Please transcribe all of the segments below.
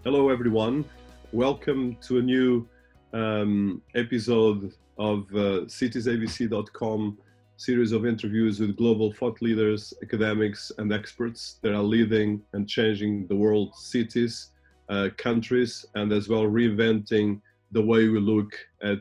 Hello, everyone. Welcome to a new episode of citiesabc.com series of interviews with global thought leaders, academics, and experts that are leading and changing the world, cities, countries, and as well reinventing the way we look at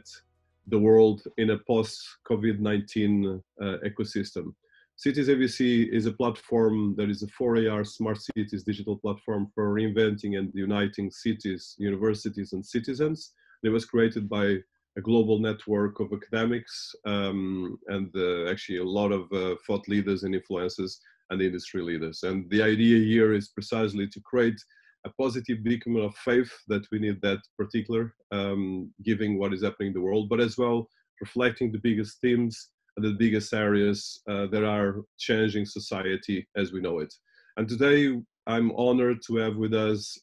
the world in a post-COVID-19 ecosystem. Cities ABC is a platform that is a 4AR smart cities digital platform for reinventing and uniting cities, universities, and citizens. It was created by a global network of academics and actually a lot of thought leaders and influencers and industry leaders. And the idea here is precisely to create a positive beacon of faith that we need that particular, giving what is happening in the world, but as well reflecting the biggest themes and the biggest areas that are changing society as we know it. And today I'm honored to have with us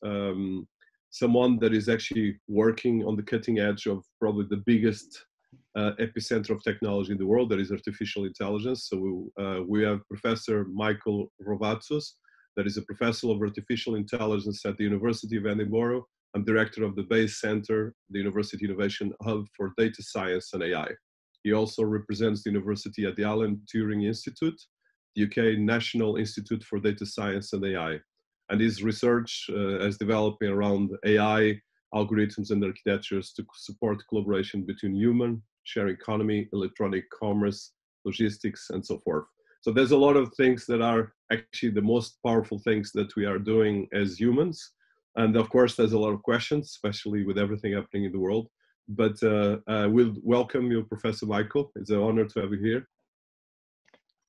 someone that is actually working on the cutting edge of probably the biggest epicenter of technology in the world, that is artificial intelligence. So we have Professor Michael Rovatsos, that is a professor of artificial intelligence at the University of Edinburgh and director of the Base Center, the University Innovation Hub for Data Science and AI. He also represents the university at the Alan Turing Institute, the UK National Institute for Data Science and AI. And his research is developing around AI, algorithms and architectures to support collaboration between human, sharing economy, electronic commerce, logistics, and so forth. So there's a lot of things that are actually the most powerful things that we are doing as humans. And of course, there's a lot of questions, especially with everything happening in the world. But we'll welcome you, Professor Michael. It's an honor to have you here.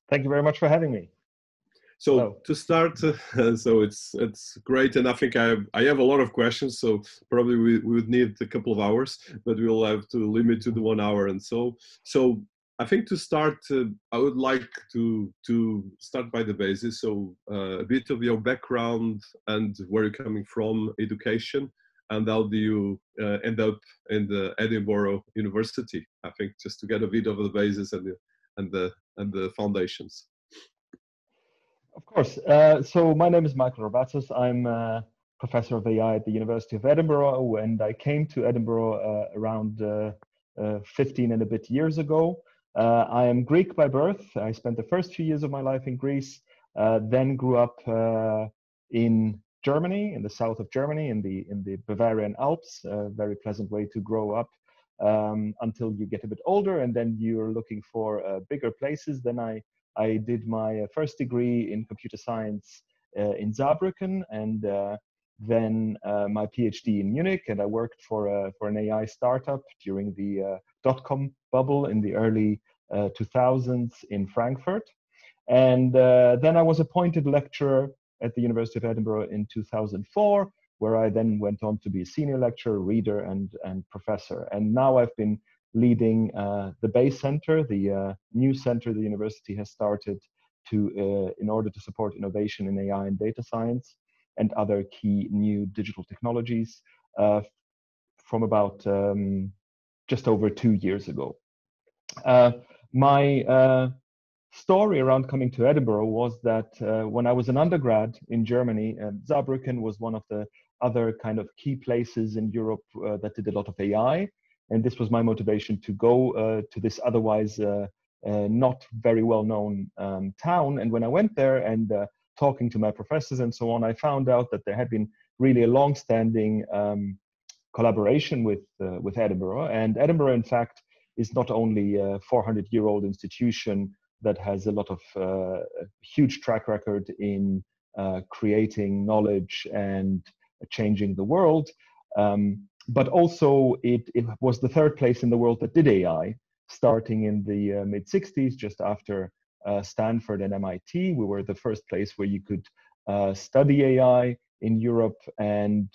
Thank you very much for having me. So Hello. To start, so it's great, and I think I have a lot of questions. So probably we would need a couple of hours, but we'll have to limit to the 1 hour. And so I think to start, I would like to start by the basis. So a bit of your background and where you're coming from, education. And how do you end up in the Edinburgh University? I think just to get a bit of the basis and the foundations. Of course. So my name is Michael Rovatsos. I'm a professor of AI at the University of Edinburgh, and I came to Edinburgh around 15 and a bit years ago. I am Greek by birth. I spent the first few years of my life in Greece, then grew up in Germany, in the south of Germany, in the Bavarian Alps. A very pleasant way to grow up until you get a bit older, and then you're looking for bigger places. Then I did my first degree in computer science in Saarbrücken, and then my PhD in Munich. And I worked for an AI startup during the dot-com bubble in the early 2000s in Frankfurt. And then I was appointed lecturer at the University of Edinburgh in 2004, where I then went on to be a senior lecturer, reader, and professor. And now I've been leading the Base Center, the new center the university has started in order to support innovation in AI and data science and other key new digital technologies from about just over 2 years ago. My story around coming to Edinburgh was that when I was an undergrad in Germany, Saarbrücken was one of the other kind of key places in Europe that did a lot of AI. And this was my motivation to go to this otherwise not very well-known town. And when I went there and talking to my professors and so on, I found out that there had been really a long-standing collaboration with Edinburgh. And Edinburgh, in fact, is not only a 400-year-old institution that has a lot of huge track record in creating knowledge and changing the world, but also it was the third place in the world that did AI, starting in the mid-60s, just after Stanford and MIT. We were the first place where you could study AI in Europe, and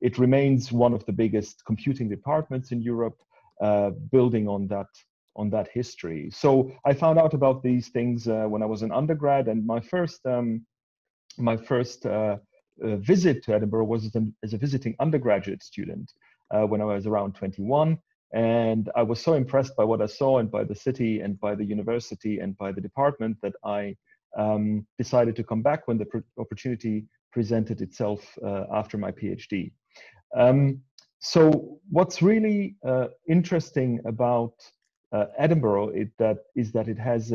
it remains one of the biggest computing departments in Europe, building on that history. So I found out about these things when I was an undergrad, and my first visit to Edinburgh was as a visiting undergraduate student when I was around 21. And I was so impressed by what I saw and by the city and by the university and by the department that I decided to come back when the opportunity presented itself after my PhD. So what's really interesting about Edinburgh is that it has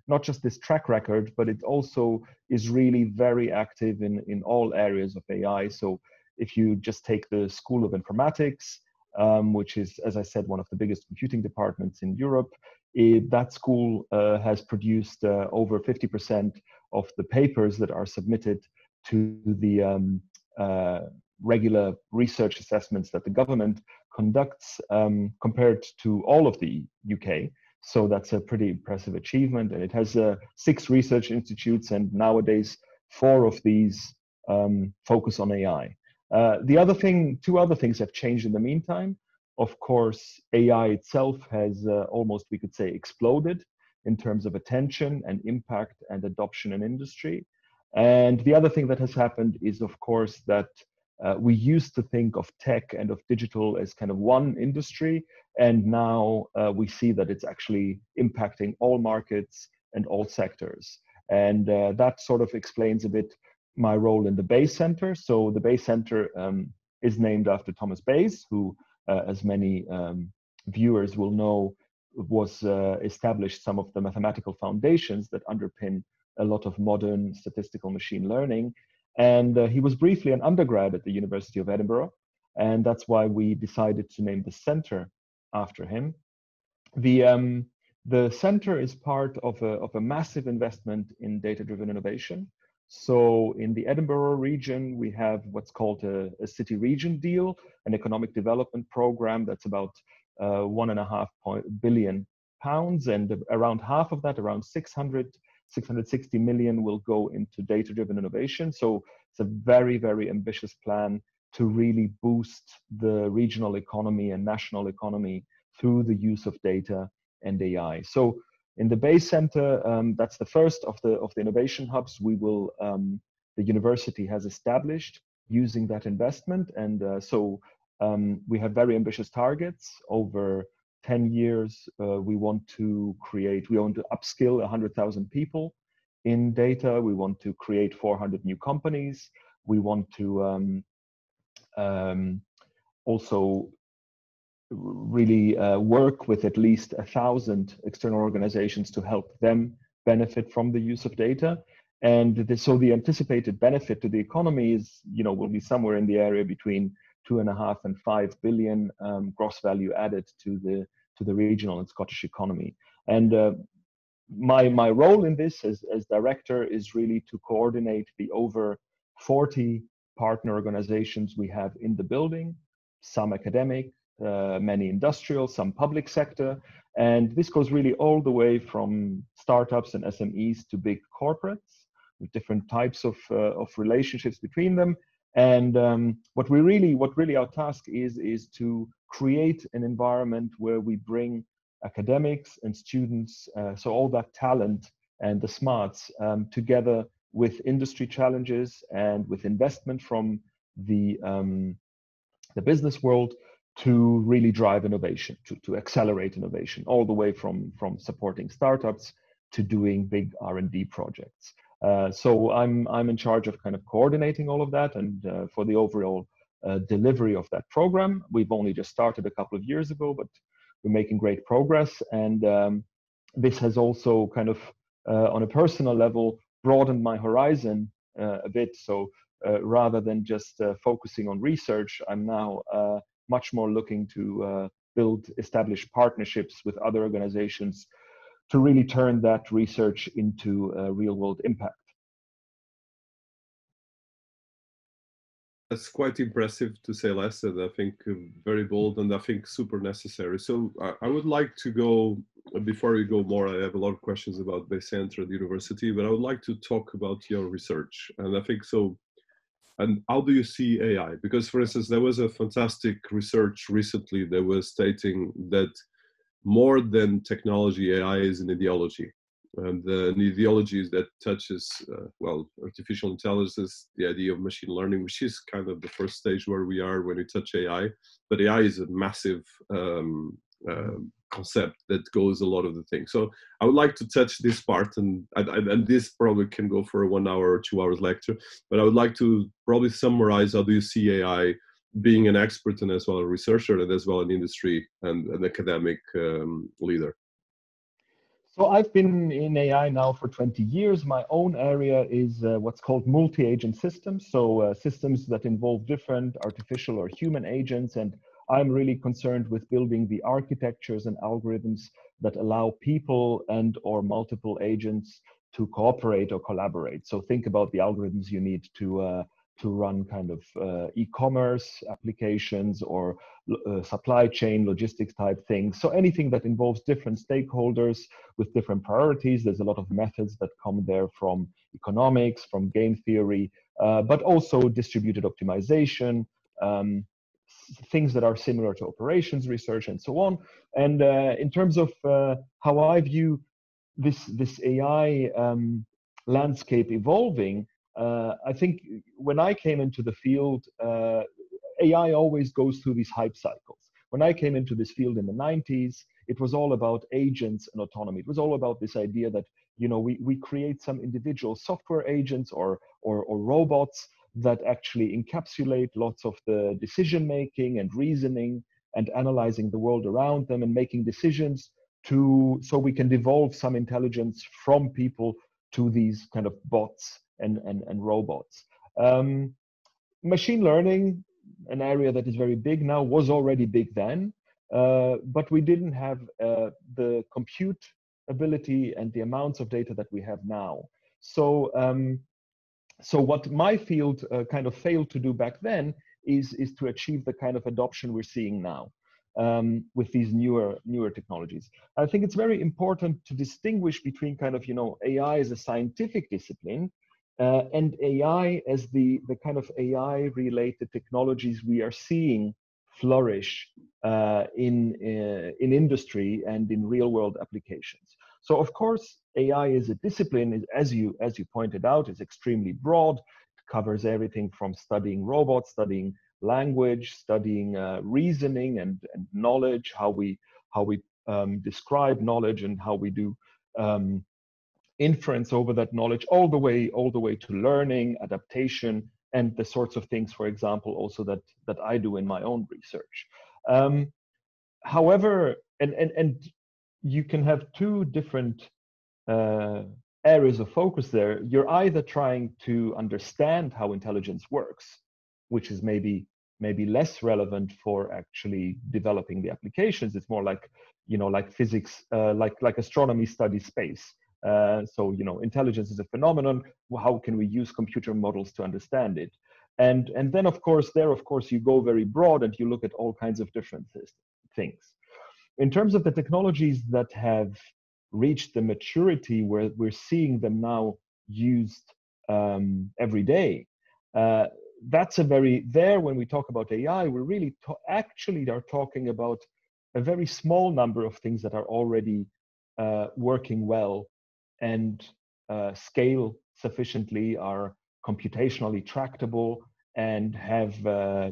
not just this track record, but it also is really very active in all areas of AI. So if you just take the School of Informatics, which is, as I said, one of the biggest computing departments in Europe, that school has produced over 50% of the papers that are submitted to the regular research assessments that the government conducts compared to all of the UK. So that's a pretty impressive achievement. And it has 6 research institutes, and nowadays 4 of these focus on AI. Two other things have changed in the meantime. Of course, AI itself has almost, we could say, exploded in terms of attention and impact and adoption in industry. And the other thing that has happened is, of course, that we used to think of tech and of digital as kind of one industry, and now we see that it's actually impacting all markets and all sectors. And that sort of explains a bit my role in the Bayes Center. So the Bayes Center is named after Thomas Bayes, who, as many viewers will know, was established some of the mathematical foundations that underpin a lot of modern statistical machine learning. And he was briefly an undergrad at the University of Edinburgh, and that's why we decided to name the center after him. The center is part of a massive investment in data-driven innovation. So in the Edinburgh region, we have what's called a city region deal, an economic development program that's about £1.5 billion, and around half of that, around 660 million, will go into data-driven innovation. So it's a very, very ambitious plan to really boost the regional economy and national economy through the use of data and AI. So in the Bayes Center, that's the first of the innovation hubs the university has established using that investment. And we have very ambitious targets. Over 10 years, we want to upskill 100,000 people in data. We want to create 400 new companies. We want to also really work with at least 1,000 external organizations to help them benefit from the use of data. And so the anticipated benefit to the economy is, will be somewhere in the area between 2.5 and 5 billion gross value added to the regional and Scottish economy. And my role in this as director is really to coordinate the over 40 partner organizations we have in the building, some academic, many industrial, some public sector. And this goes really all the way from startups and SMEs to big corporates, with different types of relationships between them. And what really our task is to create an environment where we bring academics and students, so all that talent and the smarts, together with industry challenges and with investment from the business world to really drive innovation, to accelerate innovation, all the way from supporting startups to doing big R&D projects. So I'm in charge of kind of coordinating all of that, and for the overall delivery of that program. We've only just started a couple of years ago, but we're making great progress. And this has also kind of, on a personal level, broadened my horizon a bit. So rather than just focusing on research, I'm now much more looking to establish partnerships with other organizations to really turn that research into real-world impact. That's quite impressive, to say less, and I think very bold, and I think super necessary. So I would like to go, before we go more, I have a lot of questions about Bayes Center at the university, but I would like to talk about your research. And I think so, and how do you see AI? Because, for instance, there was a fantastic research recently that was stating that more than technology, AI is an ideology. And an ideology that touches, artificial intelligence, the idea of machine learning, which is kind of the first stage where we are when we touch AI. But AI is a massive concept that goes a lot of the things. So I would like to touch this part, and this probably can go for a 1 hour or 2 hours lecture, but I would like to probably summarize how do you see AI being an expert and as well a researcher and as well an industry and an academic leader. So I've been in AI now for 20 years. My own area is what's called multi-agent systems. So systems that involve different artificial or human agents. And I'm really concerned with building the architectures and algorithms that allow people and or multiple agents to cooperate or collaborate. So think about the algorithms you need to run kind of e-commerce applications or supply chain logistics type things. So anything that involves different stakeholders with different priorities. There's a lot of methods that come there from economics, from game theory, but also distributed optimization, things that are similar to operations research and so on. And in terms of how I view this AI landscape evolving, I think when I came into the field, AI always goes through these hype cycles. When I came into this field in the 90s, it was all about agents and autonomy. It was all about this idea that, you know, we create some individual software agents or robots that actually encapsulate lots of the decision making and reasoning and analyzing the world around them and making decisions so we can devolve some intelligence from people to these kind of bots and robots. Machine learning, an area that is very big now, was already big then, but we didn't have the compute ability and the amounts of data that we have now. So, so what my field kind of failed to do back then is to achieve the kind of adoption we're seeing now with these newer technologies. I think it's very important to distinguish between kind of, you know, AI as a scientific discipline and AI as the kind of AI-related technologies we are seeing flourish in industry and in real-world applications. So, of course, AI as a discipline, as you pointed out, is extremely broad. It covers everything from studying robots, studying language, studying reasoning and knowledge, how we describe knowledge and how we do inference over that knowledge, all the way to learning, adaptation, and the sorts of things, for example, also that I do in my own research. However, and you can have two different areas of focus there. You're either trying to understand how intelligence works, which is maybe less relevant for actually developing the applications. It's more like, you know, like physics, like astronomy studies space. So, you know, intelligence is a phenomenon. How can we use computer models to understand it? And then, of course, you go very broad and you look at all kinds of different things. In terms of the technologies that have reached the maturity where we're seeing them now used every day, that's when we talk about AI, we really actually are talking about a very small number of things that are already working well and scale sufficiently, are computationally tractable, and have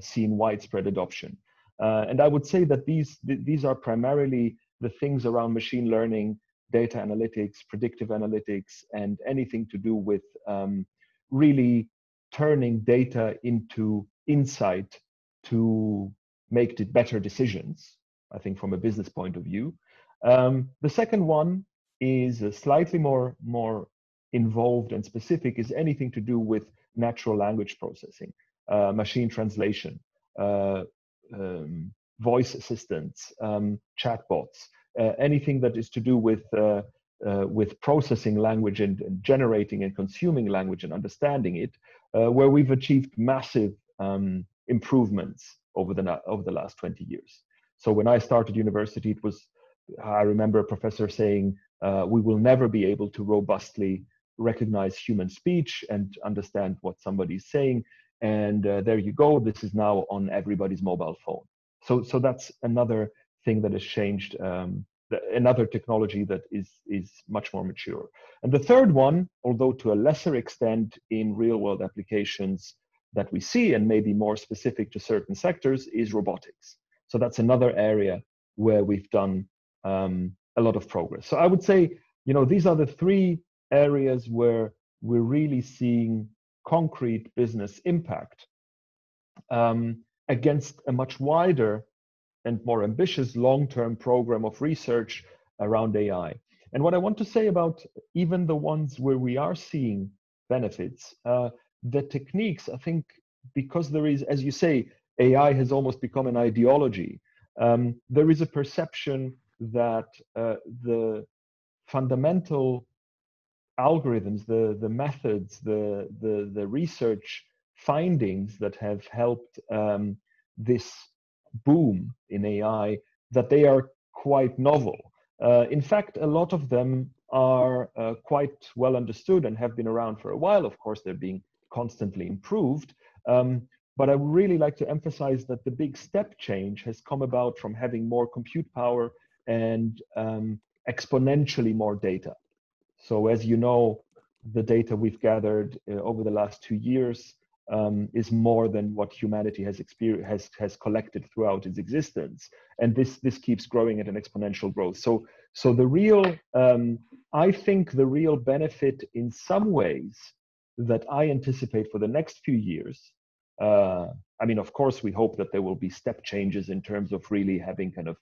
seen widespread adoption. And I would say that these are primarily the things around machine learning, data analytics, predictive analytics, and anything to do with really turning data into insight to make better decisions, I think, from a business point of view. The second one is slightly more involved and specific, is anything to do with natural language processing, machine translation, voice assistants, chatbots, anything that is to do with processing language and generating and consuming language and understanding it, where we've achieved massive improvements over the last 20 years. So when I started university, I remember a professor saying, we will never be able to robustly recognize human speech and understand what somebody's saying. And there you go. This is now on everybody's mobile phone. So that's another thing that has changed, another technology that is much more mature. And the third one, although to a lesser extent in real world applications that we see, and maybe more specific to certain sectors, is robotics. So that's another area where we've done a lot of progress. So I would say, you know, these are the three areas where we're really seeing concrete business impact against a much wider and more ambitious long-term program of research around AI. And what I want to say about even the ones where we are seeing benefits, the techniques, I think, because there is, as you say, AI has almost become an ideology. There is a perception that the fundamental algorithms, the methods, the research findings that have helped this boom in AI, that they are quite novel. In fact, a lot of them are quite well understood and have been around for a while. Of course, they're being constantly improved. But I would really like to emphasize that the big step change has come about from having more compute power and exponentially more data. So as you know, the data we've gathered over the last 2 years is more than what humanity has collected throughout its existence, and this keeps growing at an exponential growth. So the real, I think the real benefit in some ways that I anticipate for the next few years. I mean, of course, we hope that there will be step changes in terms of really having kind of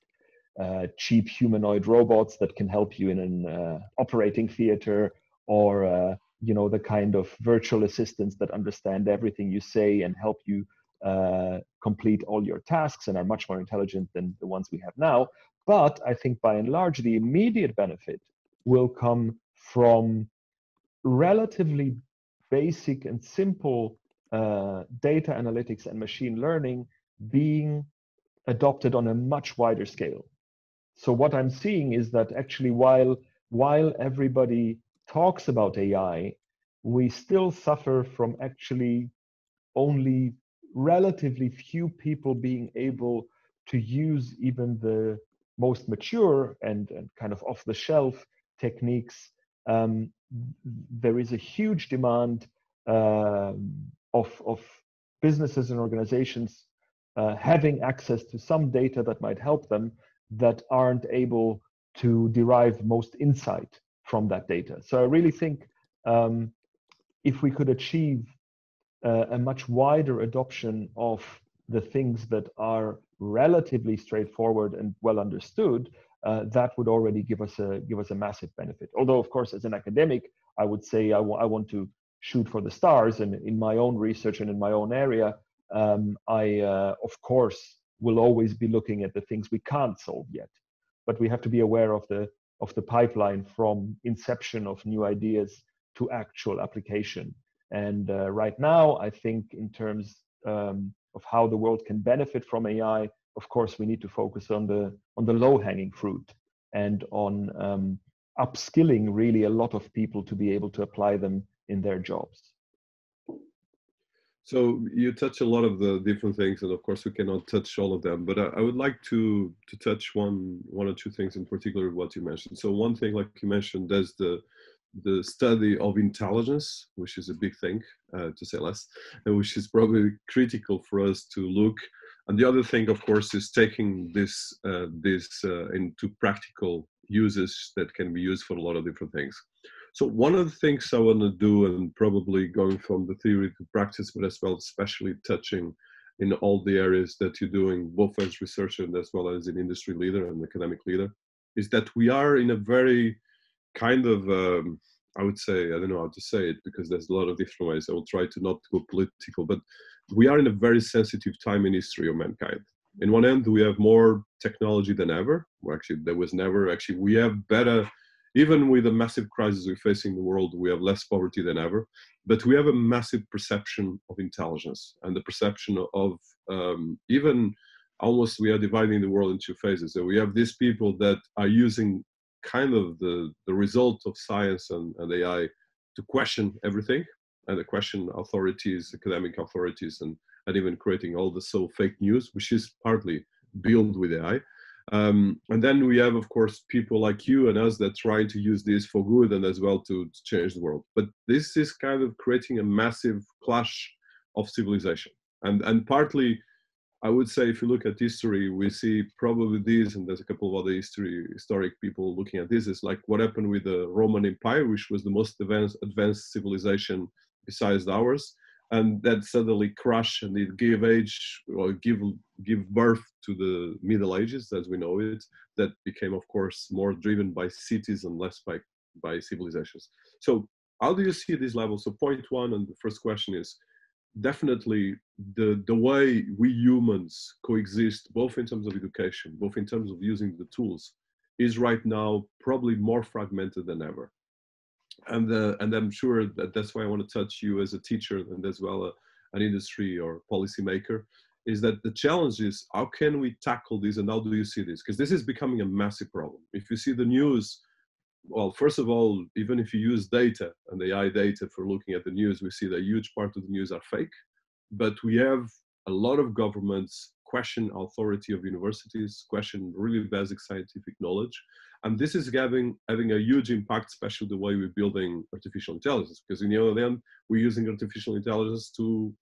cheap humanoid robots that can help you in an operating theater, or you know, the kind of virtual assistants that understand everything you say and help you complete all your tasks and are much more intelligent than the ones we have now. But I think by and large, the immediate benefit will come from relatively basic and simple data analytics and machine learning being adopted on a much wider scale. So what I'm seeing is that actually while everybody talks about AI, we still suffer from actually only relatively few people being able to use even the most mature and kind of off-the-shelf techniques. There is a huge demand of businesses and organizations having access to some data that might help them, that aren't able to derive most insight from that data. So I really think if we could achieve a much wider adoption of the things that are relatively straightforward and well understood, that would already give us a massive benefit. Although, of course, as an academic, I would say I want to shoot for the stars, and in my own research and in my own area, I of course will always be looking at the things we can't solve yet. But we have to be aware of the pipeline from inception of new ideas to actual application. And right now, I think in terms of how the world can benefit from AI, of course, we need to focus on the low-hanging fruit and on upskilling really a lot of people to be able to apply them in their jobs. So you touch a lot of the different things, and of course we cannot touch all of them, but I would like to touch one or two things in particular what you mentioned. So one thing, like you mentioned, there's the study of intelligence, which is a big thing, to say less, and which is probably critical for us to look. And the other thing, of course, is taking this into practical uses that can be used for a lot of different things. So one of the things I want to do, and probably going from the theory to practice, but as well, especially touching in all the areas that you're doing, both as researcher and as well as an industry leader and academic leader, is that we are in a very kind of, I would say, I don't know how to say it, because there's a lot of different ways. I will try to not go political, but we are in a very sensitive time in history of mankind. In one end, we have more technology than ever. Well, actually, there was never, actually, we have better. Even with the massive crisis we're facing in the world, we have less poverty than ever, but we have a massive perception of intelligence and the perception of even almost we are dividing the world into phases. So we have these people that are using kind of the result of science and AI to question everything and to question authorities, academic authorities, and even creating all the fake news, which is partly built with AI. And then we have, of course, people like you and us that try to use this for good and as well to change the world. But this is kind of creating a massive clash of civilization. And partly I would say if you look at history, we see probably this, and there's a couple of other historic people looking at this, is like what happened with the Roman Empire, which was the most advanced civilization besides ours, and that suddenly crashed, and it gave age or give birth to the Middle Ages as we know it. That became, of course, more driven by cities and less by civilizations. So how do you see these levels? So point one, and the first question is, definitely the way we humans coexist, both in terms of education, both in terms of using the tools, is right now probably more fragmented than ever. And I'm sure that that's why I want to touch you as a teacher and as well an industry or policymaker, is that the challenge is how can we tackle this, and how do you see this? Because this is becoming a massive problem. If you see the news, well, first of all, even if you use data and AI data for looking at the news, we see that a huge part of the news are fake. But we have a lot of governments question authority of universities, question really basic scientific knowledge. And this is having a huge impact, especially the way we're building artificial intelligence, because in the other end, we're using artificial intelligence to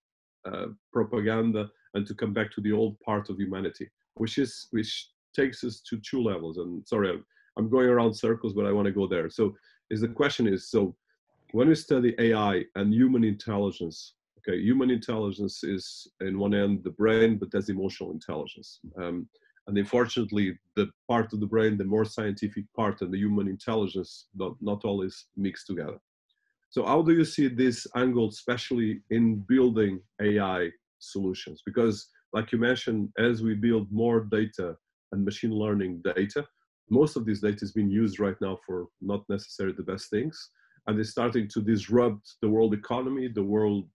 propaganda and to come back to the old part of humanity, which takes us to two levels. And sorry, I'm going around circles, but I want to go there. So the question is, so when we study AI and human intelligence, okay, human intelligence is in one end the brain, but there's emotional intelligence. And unfortunately, the part of the brain, the more scientific part, and the human intelligence, not always mixed together. So how do you see this angle, especially in building AI solutions? Because like you mentioned, as we build more data and machine learning data, most of this data is being used right now for not necessarily the best things. And it's starting to disrupt the world economy, the world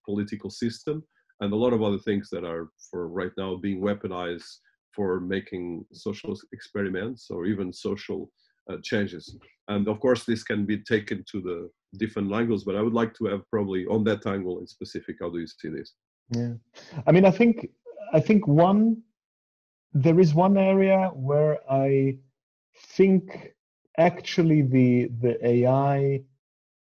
political system, and a lot of other things that are for right now being weaponized for making social experiments or even social changes. And of course, this can be taken to the different angles, but I would like to have probably on that angle in specific, how do you see this? Yeah, I mean, I think there is one area where I think actually the AI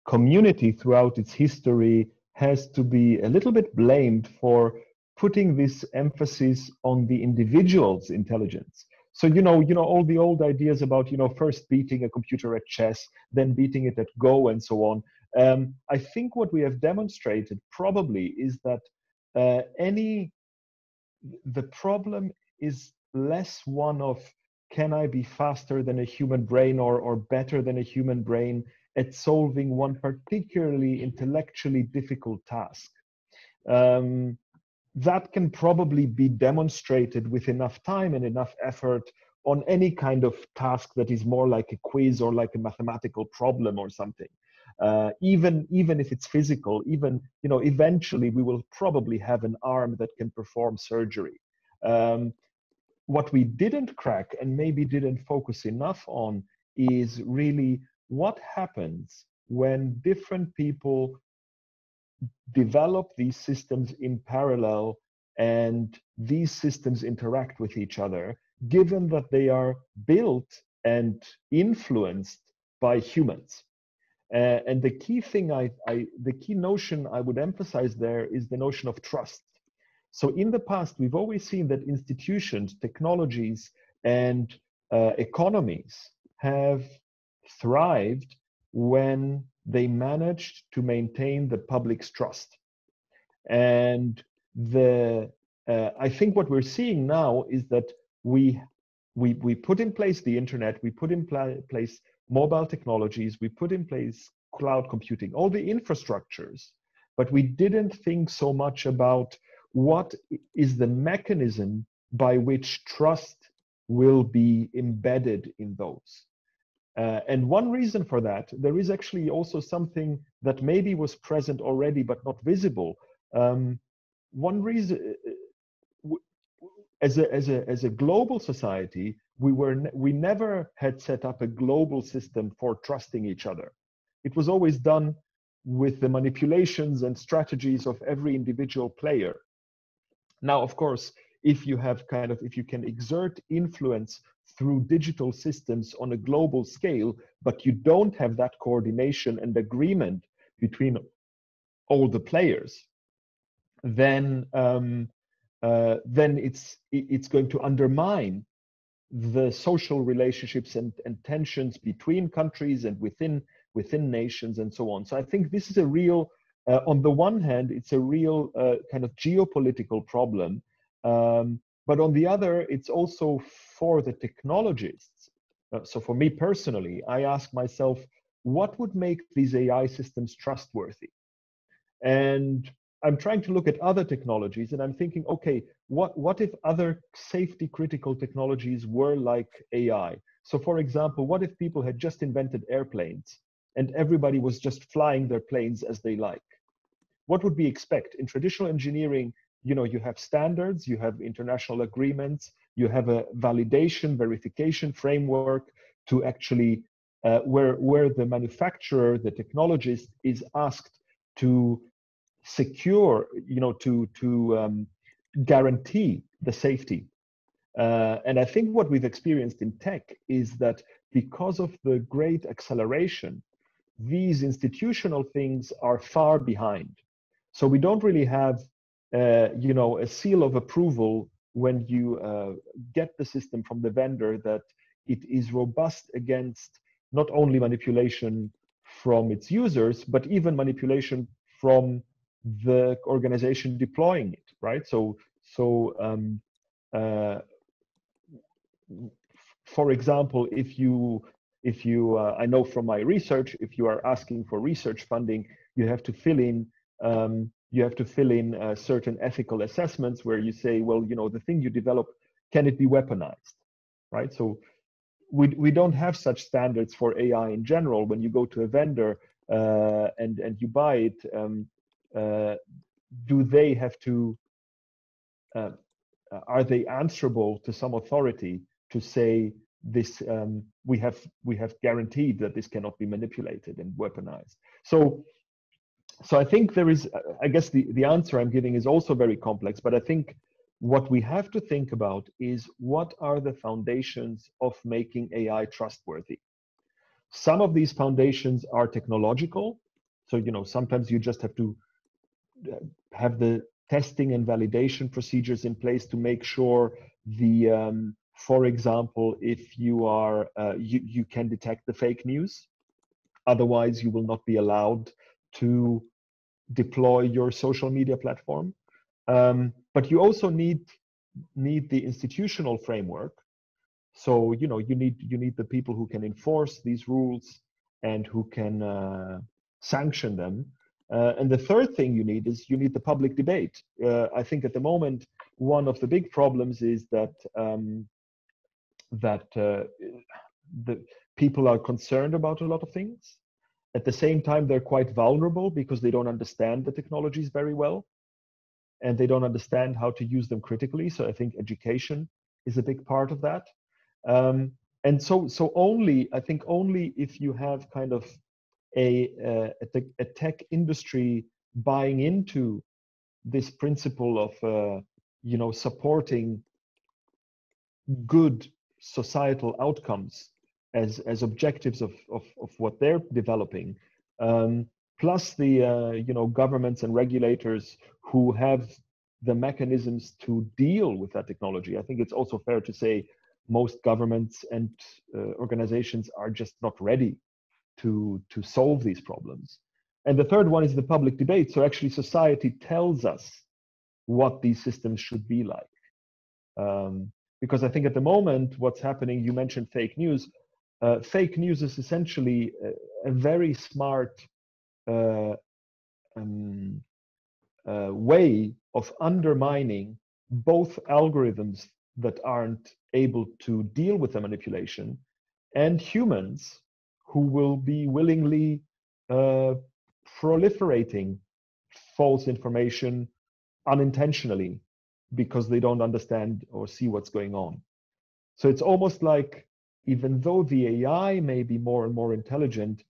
community throughout its history has to be a little bit blamed for putting this emphasis on the individual's intelligence. So all the old ideas about first beating a computer at chess, then beating it at Go, and so on. I think what we have demonstrated probably is that the problem is less one of can I be faster than a human brain or better than a human brain at solving one particularly intellectually difficult task. That can probably be demonstrated with enough time and enough effort on any kind of task that is more like a quiz or like a mathematical problem or something. Even if it's physical, eventually we will probably have an arm that can perform surgery. What we didn't crack and maybe didn't focus enough on is really what happens when different people develop these systems in parallel and these systems interact with each other, given that they are built and influenced by humans. And the key thing, the key notion I would emphasize there is the notion of trust. So in the past, we've always seen that institutions, technologies, and economies have thrived when they managed to maintain the public's trust. And I think what we're seeing now is that we put in place the internet, we put in place mobile technologies, we put in place cloud computing, all the infrastructures, but we didn't think so much about what is the mechanism by which trust will be embedded in those. And one reason for that, there is actually also something that maybe was present already but not visible. One reason, as a global society, we never had set up a global system for trusting each other. It was always done with the manipulations and strategies of every individual player. Now, of course, if you can exert influence through digital systems on a global scale, but you don't have that coordination and agreement between all the players, then then it's going to undermine the social relationships and tensions between countries and within nations and so on. So I think this is a real, on the one hand, it's a real kind of geopolitical problem, but on the other, it's also for the technologists. So for me personally, I ask myself, what would make these AI systems trustworthy? And I'm trying to look at other technologies, and I'm thinking, okay, what if other safety critical technologies were like AI? So for example, what if people had just invented airplanes and everybody was just flying their planes as they like? What would we expect? In traditional engineering, you know, you have standards, you have international agreements, you have a validation, verification framework to actually, where the manufacturer, the technologist is asked to secure, you know, to guarantee the safety. And I think what we've experienced in tech is that because of the great acceleration, these institutional things are far behind. So we don't really have, you know, a seal of approval when you get the system from the vendor that it is robust against not only manipulation from its users, but even manipulation from the organization deploying it, right? So for example, if you I know from my research, if you are asking for research funding, you have to fill in certain ethical assessments where you say, well, you know, the thing you develop, can it be weaponized, right? So we don't have such standards for AI in general. When you go to a vendor and you buy it, do they have to? Are they answerable to some authority to say this? We have guaranteed that this cannot be manipulated and weaponized. So I think there is. I guess the answer I'm giving is also very complex, but I think what we have to think about is what are the foundations of making AI trustworthy. Some of these foundations are technological. So, you know, sometimes you just have to have the testing and validation procedures in place to make sure the, for example, if you are, you can detect the fake news. Otherwise, you will not be allowed to deploy your social media platform. But you also need the institutional framework. So, you know, you need the people who can enforce these rules and who can sanction them. And the third thing you need is you need the public debate. I think at the moment, one of the big problems is that the people are concerned about a lot of things. At the same time, they're quite vulnerable because they don't understand the technologies very well, and they don't understand how to use them critically. So I think education is a big part of that. And so I think only if you have kind of a tech industry buying into this principle of you know, supporting good societal outcomes as objectives of what they're developing, plus the you know, governments and regulators who have the mechanisms to deal with that technology. I think it's also fair to say most governments and organizations are just not ready to solve these problems. And the third one is the public debate. So actually society tells us what these systems should be like. Because I think at the moment, what's happening, you mentioned fake news. Fake news is essentially a very smart way of undermining both algorithms that aren't able to deal with the manipulation and humans who will be willingly proliferating false information unintentionally because they don't understand or see what's going on. So it's almost like, even though the AI may be more and more intelligent,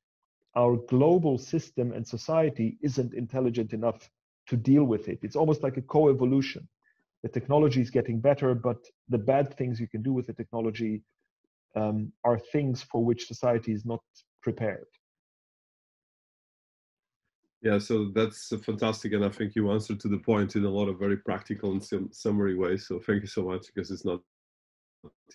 our global system and society isn't intelligent enough to deal with it. It's almost like a co-evolution. The technology is getting better, but the bad things you can do with the technology are things for which society is not prepared. Yeah, so that's fantastic, and I think you answered to the point in a lot of very practical and summary ways. So thank you so much, because it's not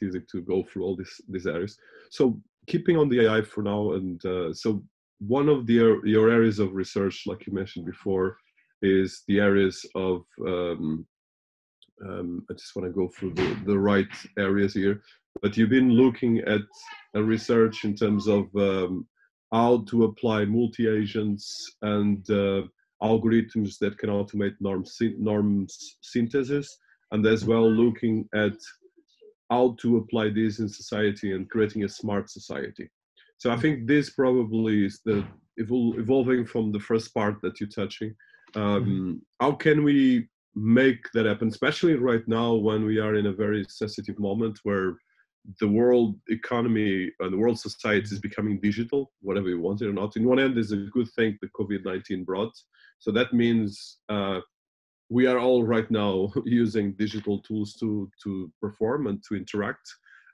easy to go through all these areas. So keeping on the AI for now, and so one of your areas of research, like you mentioned before, is the areas of I just want to go through the right areas here. But you've been looking at a research in terms of how to apply multi-agents and algorithms that can automate norms synthesis, and as well looking at how to apply this in society and creating a smart society. So I think this probably is the evolving from the first part that you're touching. How can we make that happen, especially right now when we are in a very sensitive moment where the world economy and the world society is becoming digital, whatever you want it or not. In one end, there's a good thing that COVID-19 brought. So that means we are all right now using digital tools to perform and to interact.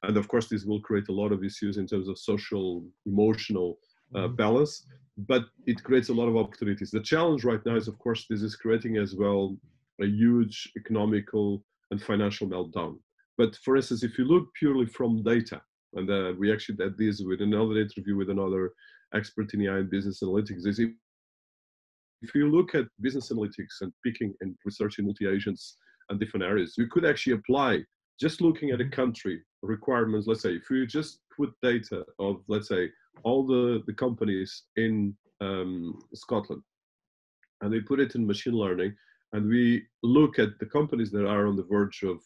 And of course, this will create a lot of issues in terms of social, emotional balance, but it creates a lot of opportunities. The challenge right now is, of course, this is creating as well a huge economical and financial meltdown. But for instance, if you look purely from data, and we actually did this with another interview with another expert in AI and business analytics, is if you look at business analytics and picking and researching multi-agents and different areas, you could actually apply just looking at a country requirements. Let's say if you just put data of, let's say, all the companies in Scotland, and we put it in machine learning, and we look at the companies that are on the verge of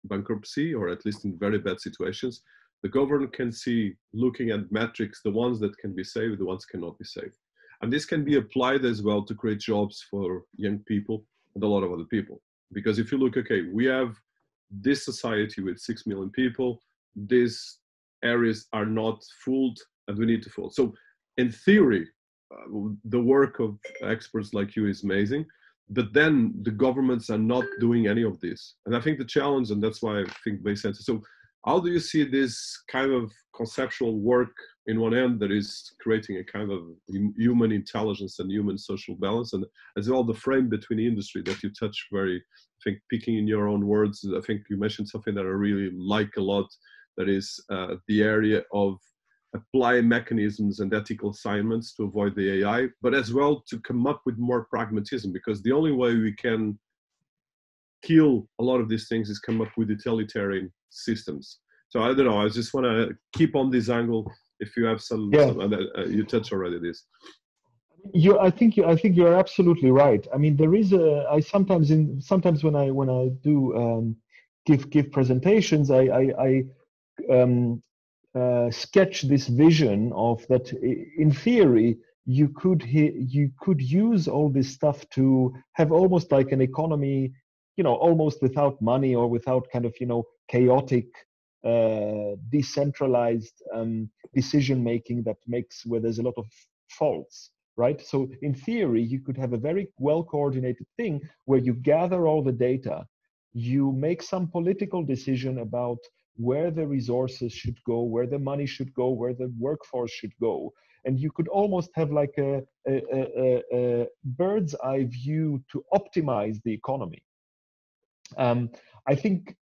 bankruptcy, or at least in very bad situations, the government can see, looking at metrics, the ones that can be saved, the ones cannot be saved. And this can be applied as well to create jobs for young people and a lot of other people. Because if you look, okay, we have this society with 6 million people, these areas are not fooled and we need to fool. So in theory, the work of experts like you is amazing, but then the governments are not doing any of this. And I think the challenge, and that's why I think makes sense. So how do you see this kind of conceptual work in one end that is creating a kind of human intelligence and human social balance, and as well the frame between the industry that you touch very, I think, picking in your own words, I think you mentioned something that I really like a lot, that is the area of apply mechanisms and ethical assignments to avoid the AI, but as well to come up with more pragmatism, because the only way we can kill a lot of these things is come up with utilitarian systems. So I don't know, I just want to keep on this angle. If you have some you touched already this. I think you're absolutely right. I mean, there is I sometimes when I do give presentations, I sketch this vision of that. In theory, you could use all this stuff to have almost like an economy, almost without money or without kind of chaotic, decentralized decision making where there's a lot of faults. Right. So in theory, you could have a very well coordinated thing where you gather all the data, you make some political decision about where the resources should go, where the money should go, where the workforce should go. And you could almost have like a bird's eye view to optimize the economy. I think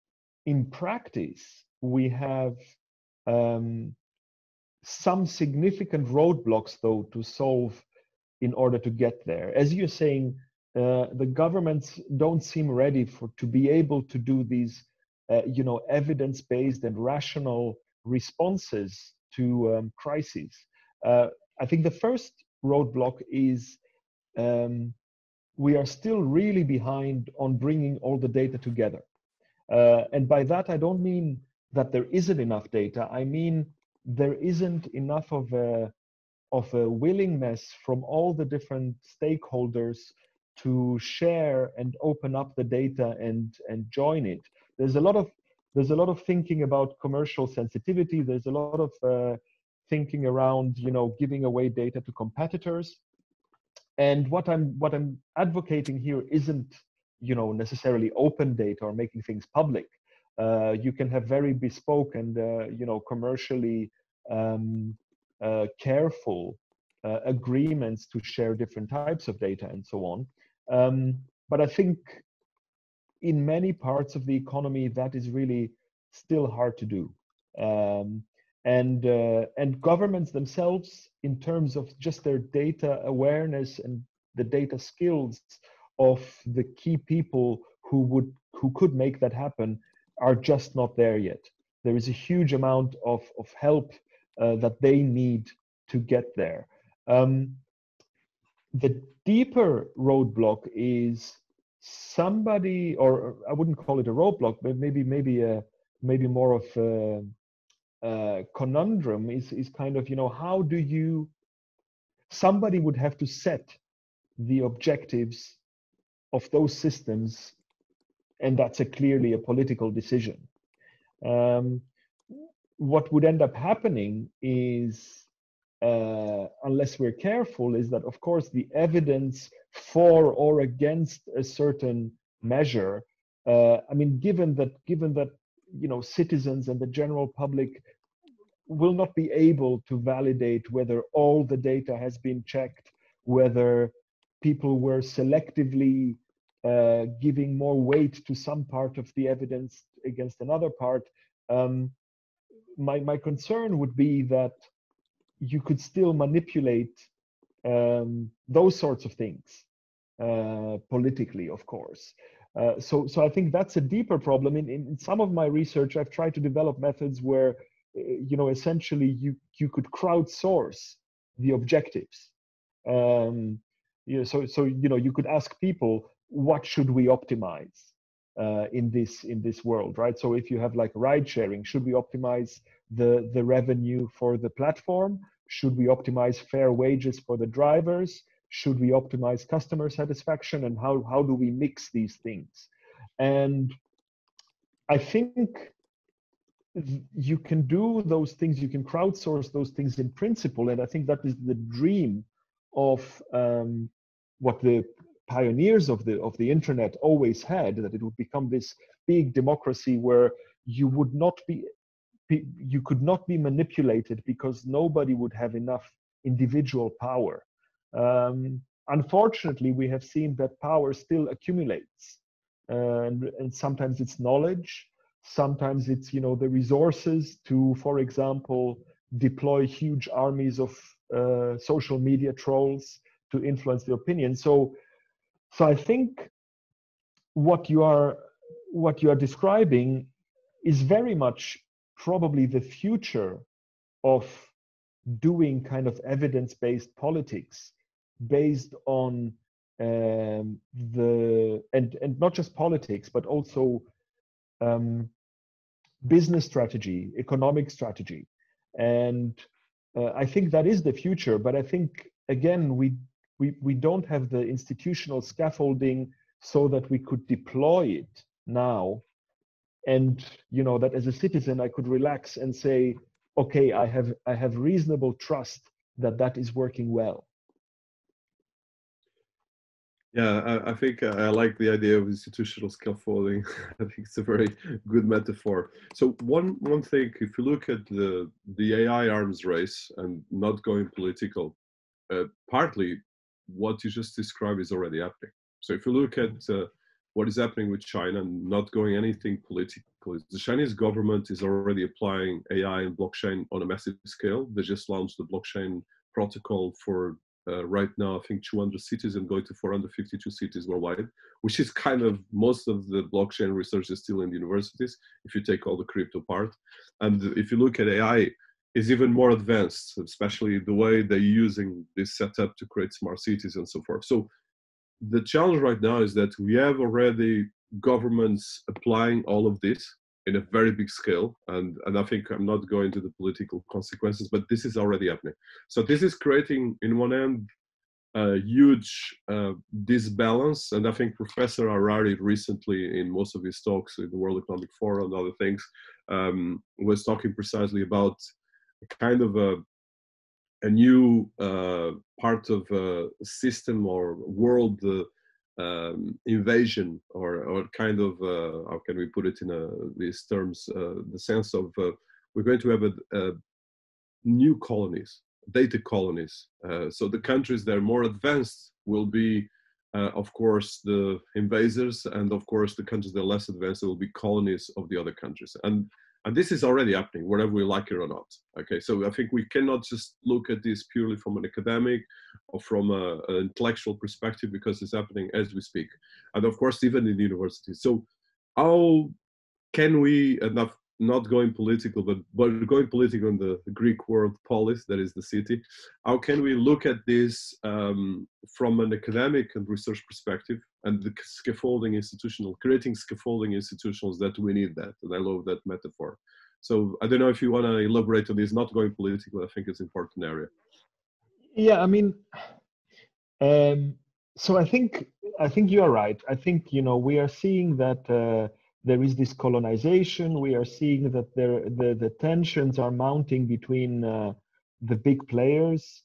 in practice, we have some significant roadblocks, though, to solve in order to get there. As you're saying, the governments don't seem ready to be able to do these, evidence-based and rational responses to crises. I think the first roadblock is we are still really behind on bringing all the data together. And by that, I don't mean that there isn't enough data. I mean, there isn't enough of a willingness from all the different stakeholders to share and open up the data and join it. There's a lot of thinking about commercial sensitivity. There's a lot of thinking around giving away data to competitors. And what I'm advocating here isn't necessarily open data or making things public. You can have very bespoke and commercially careful agreements to share different types of data and so on. But I think in many parts of the economy, that is really still hard to do. And governments themselves, in terms of just their data awareness and the data skills of the key people who could make that happen, are just not there yet. There is a huge amount of help that they need to get there. The deeper roadblock is somebody, or I wouldn't call it a roadblock, but maybe more of a conundrum is kind of, how do you, somebody would have to set the objectives of those systems, and that's clearly a political decision. What would end up happening is, unless we're careful, is that of course the evidence for or against a certain measure, I mean, given that citizens and the general public will not be able to validate whether all the data has been checked, whether people were selectively giving more weight to some part of the evidence against another part. My concern would be that you could still manipulate those sorts of things politically, of course. So I think that's a deeper problem. In some of my research, I've tried to develop methods where, essentially you could crowdsource the objectives. So you could ask people, what should we optimize in this world, right? So if you have like ride sharing, should we optimize the revenue for the platform? Should we optimize fair wages for the drivers? Should we optimize customer satisfaction? And how do we mix these things? And I think you can do those things, you can crowdsource those things in principle. And I think that is the dream of what the pioneers of the internet always had, that it would become this big democracy where you could not be manipulated because nobody would have enough individual power. Unfortunately, we have seen that power still accumulates, and sometimes it's knowledge, sometimes it's the resources to, for example, deploy huge armies of social media trolls to influence the opinion. So I think what you are describing is very much probably the future of doing kind of evidence-based politics, based on and not just politics, but also business strategy, economic strategy. And I think that is the future. But I think, again, we don't have the institutional scaffolding so that we could deploy it now. And that as a citizen, I could relax and say, okay, I have reasonable trust that is working well. Yeah, I think I like the idea of institutional scaffolding. I think it's a very good metaphor. So one thing, if you look at the AI arms race and not going political, partly what you just described is already happening. So if you look at what is happening with China, not going anything political, the Chinese government is already applying AI and blockchain on a massive scale. They just launched the blockchain protocol for right now, I think 200 cities and going to 452 cities worldwide, which is kind of, most of the blockchain research is still in the universities, if you take all the crypto part. And if you look at AI, is even more advanced, especially the way they're using this setup to create smart cities and so forth. So the challenge right now is that we have already governments applying all of this in a very big scale. And I think I'm not going to the political consequences, but this is already happening. So this is creating, in one end, a huge disbalance. And I think Professor Harari recently, in most of his talks in the World Economic Forum and other things, was talking precisely about kind of a new part of a system or world invasion, or kind of, how can we put it in these terms, the sense of we're going to have new colonies. data colonies. So the countries that are more advanced will be, of course, the invaders, and of course, the countries that are less advanced will be colonies of the other countries. And this is already happening, whether we like it or not. Okay, so I think we cannot just look at this purely from an academic or from an intellectual perspective, because it's happening as we speak. And of course, even in the universities. So how can we, not going political, but going political in the Greek word polis, that is the city, how can we look at this from an academic and research perspective, and the scaffolding creating scaffolding institutions that we need that, and I love that metaphor. So I don't know if you want to elaborate on this, not going political, I think it's an important area. Yeah, I mean, so I think you are right. I think, we are seeing that there is this colonization. We are seeing that the tensions are mounting between the big players.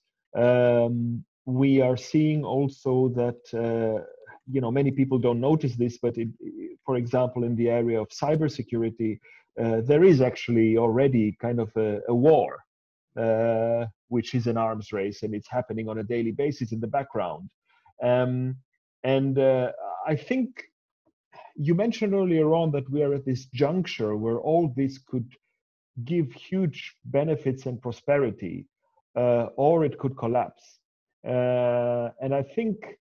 We are seeing also that, many people don't notice this, but for example, in the area of cybersecurity, there is actually already kind of a war, which is an arms race, and it's happening on a daily basis in the background. I think you mentioned earlier on that we are at this juncture where all this could give huge benefits and prosperity, or it could collapse. And I think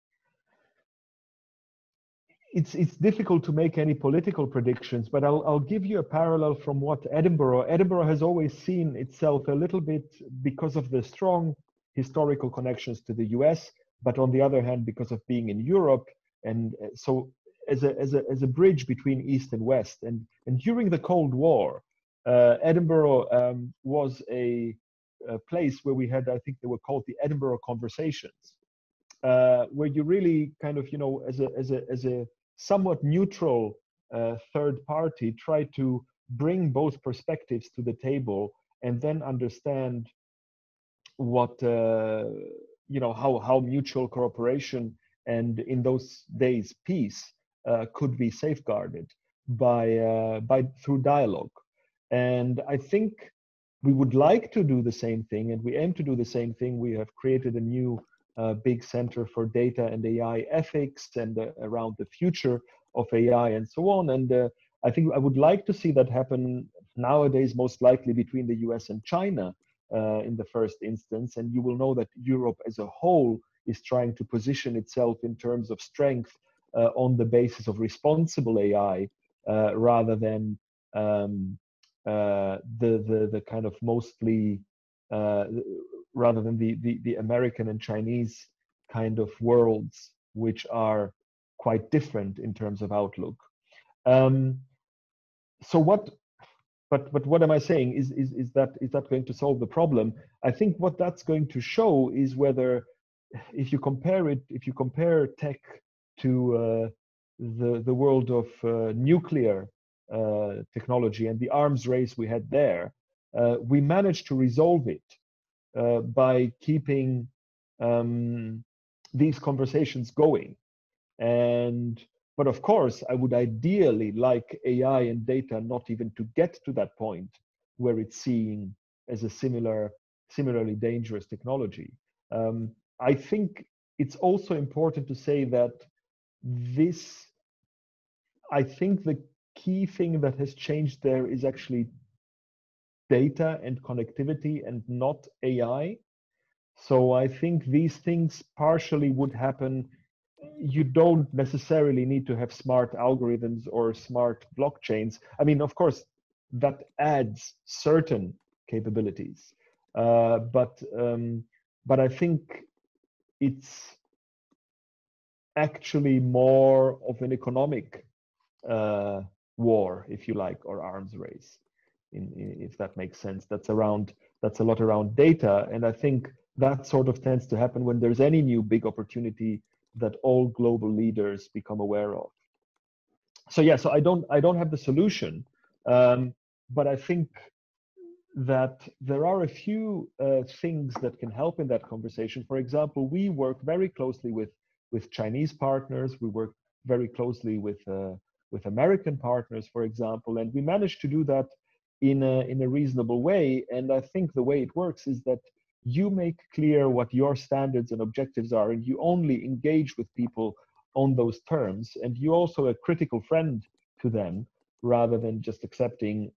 it's difficult to make any political predictions, but I'll give you a parallel from what Edinburgh has always seen itself a little bit, because of the strong historical connections to the US, but on the other hand, because of being in Europe, and so as a bridge between East and West. And during the Cold War, Edinburgh was a place where we had, I think they were called the Edinburgh Conversations, where you really kind of, as a somewhat neutral third party, try to bring both perspectives to the table, and then understand what, how mutual cooperation, and in those days peace, could be safeguarded by through dialogue. And I think we would like to do the same thing, and we aim to do the same thing. We have created a new big center for data and AI ethics, and around the future of AI and so on. And I think I would like to see that happen nowadays, most likely between the US and China in the first instance. And you will know that Europe as a whole is trying to position itself in terms of strength on the basis of responsible AI, rather than the kind of mostly rather than the American and Chinese kind of worlds, which are quite different in terms of outlook. So what? But what am I saying? Is that going to solve the problem? I think what that's going to show is whether, if you compare tech to the world of nuclear technology and the arms race we had there, we managed to resolve it by keeping these conversations going. But of course, I would ideally like AI and data not even to get to that point where it's seen as a similarly dangerous technology. I think it's also important to say that I think the key thing that has changed there is actually data and connectivity, and not AI. So I think these things partially would happen. You don't necessarily need to have smart algorithms or smart blockchains. I mean, of course, that adds certain capabilities, but I think it's actually more of an economic war, if you like, or arms race, if that makes sense. That's a lot around data, and I think that sort of tends to happen when there's any new big opportunity that all global leaders become aware of. So yeah, so I don't have the solution, but I think that there are a few things that can help in that conversation. For example, we work very closely with Chinese partners. We work very closely with American partners, for example, and we managed to do that in a reasonable way. And I think the way it works is that you make clear what your standards and objectives are, and you only engage with people on those terms, and you're also a critical friend to them, rather than just accepting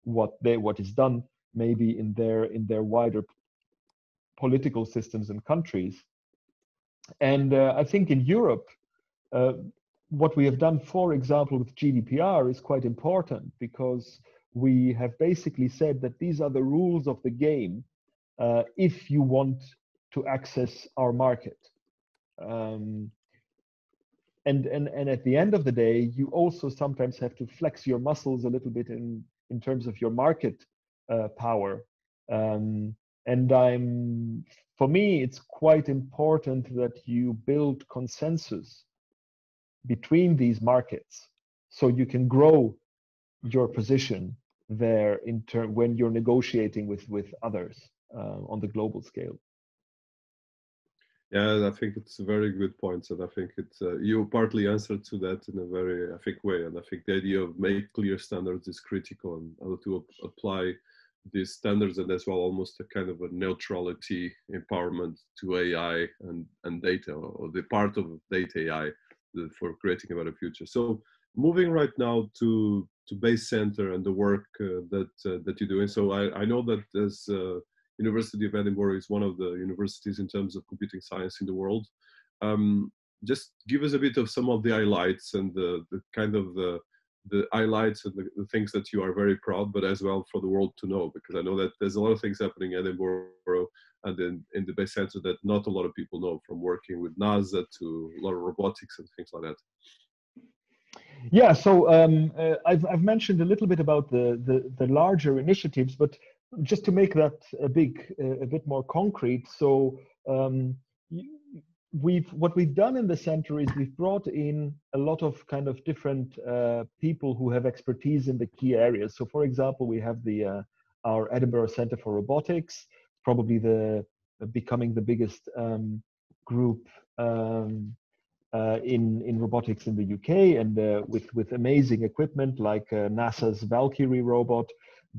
what is done maybe in their wider political systems and countries. And I think in Europe, uh, what we have done, for example, with GDPR is quite important, because we have basically said that these are the rules of the game if you want to access our market. And at the end of the day, you also sometimes have to flex your muscles a little bit in terms of your market power. And for me, it's quite important that you build consensus between these markets, so you can grow your position there when you're negotiating with others on the global scale. Yeah, I think it's a very good point, and I think it's you partly answered to that in a very, I think, way. And I think the idea of make clear standards is critical, and how to apply these standards, and as well almost a kind of a neutrality empowerment to AI and data, or the part of data AI for creating a better future. So moving right now to Base Center and the work that you're doing. So I know that as University of Edinburgh is one of the universities in terms of computing science in the world. Just give us a bit of some of the highlights and the kind of the highlights and the things that you are very proud, but as well for the world to know, because I know that there's a lot of things happening in Edinburgh and in the Base Center that not a lot of people know, from working with NASA to a lot of robotics and things like that. Yeah, so I've mentioned a little bit about the larger initiatives, but just to make that a bit more concrete. So what we've done in the center is we've brought in a lot of kind of different people who have expertise in the key areas. So, for example, we have our Edinburgh Center for Robotics, probably becoming the biggest group in robotics in the UK, and with amazing equipment like NASA's Valkyrie robot,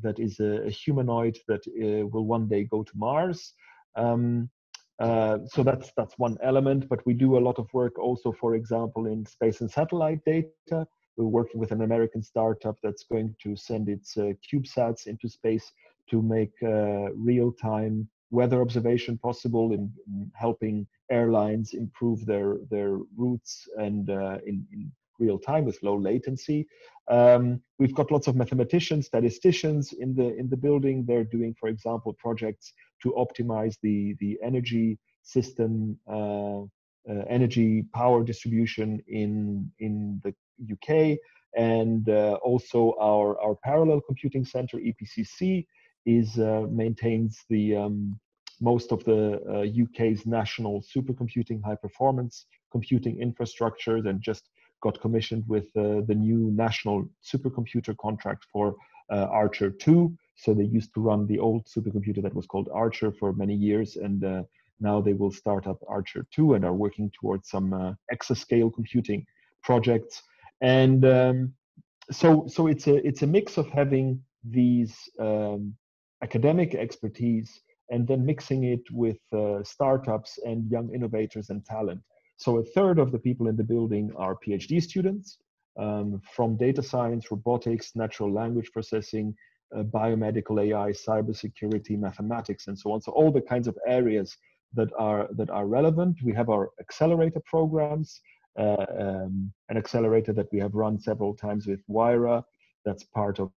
that is a humanoid that will one day go to Mars. So that's one element, but we do a lot of work also, for example, in space and satellite data. We're working with an American startup that's going to send its CubeSats into space to make real-time weather observation possible, in helping airlines improve their routes and in real time with low latency. We've got lots of mathematicians, statisticians in the building. They're doing, for example, projects to optimize the energy system, energy power distribution in the UK. And also our parallel computing center, EPCC, maintains most of the UK's national supercomputing high performance computing infrastructure, and just got commissioned with the new national supercomputer contract for Archer 2. So they used to run the old supercomputer that was called Archer for many years, and now they will start up Archer 2 and are working towards some exascale computing projects. And so it's a mix of having these academic expertise and then mixing it with startups and young innovators and talent. So a third of the people in the building are PhD students from data science, robotics, natural language processing, biomedical AI, cybersecurity, mathematics, and so on. So all the kinds of areas that are relevant. We have our accelerator programs, an accelerator that we have run several times with Wyra, that's part of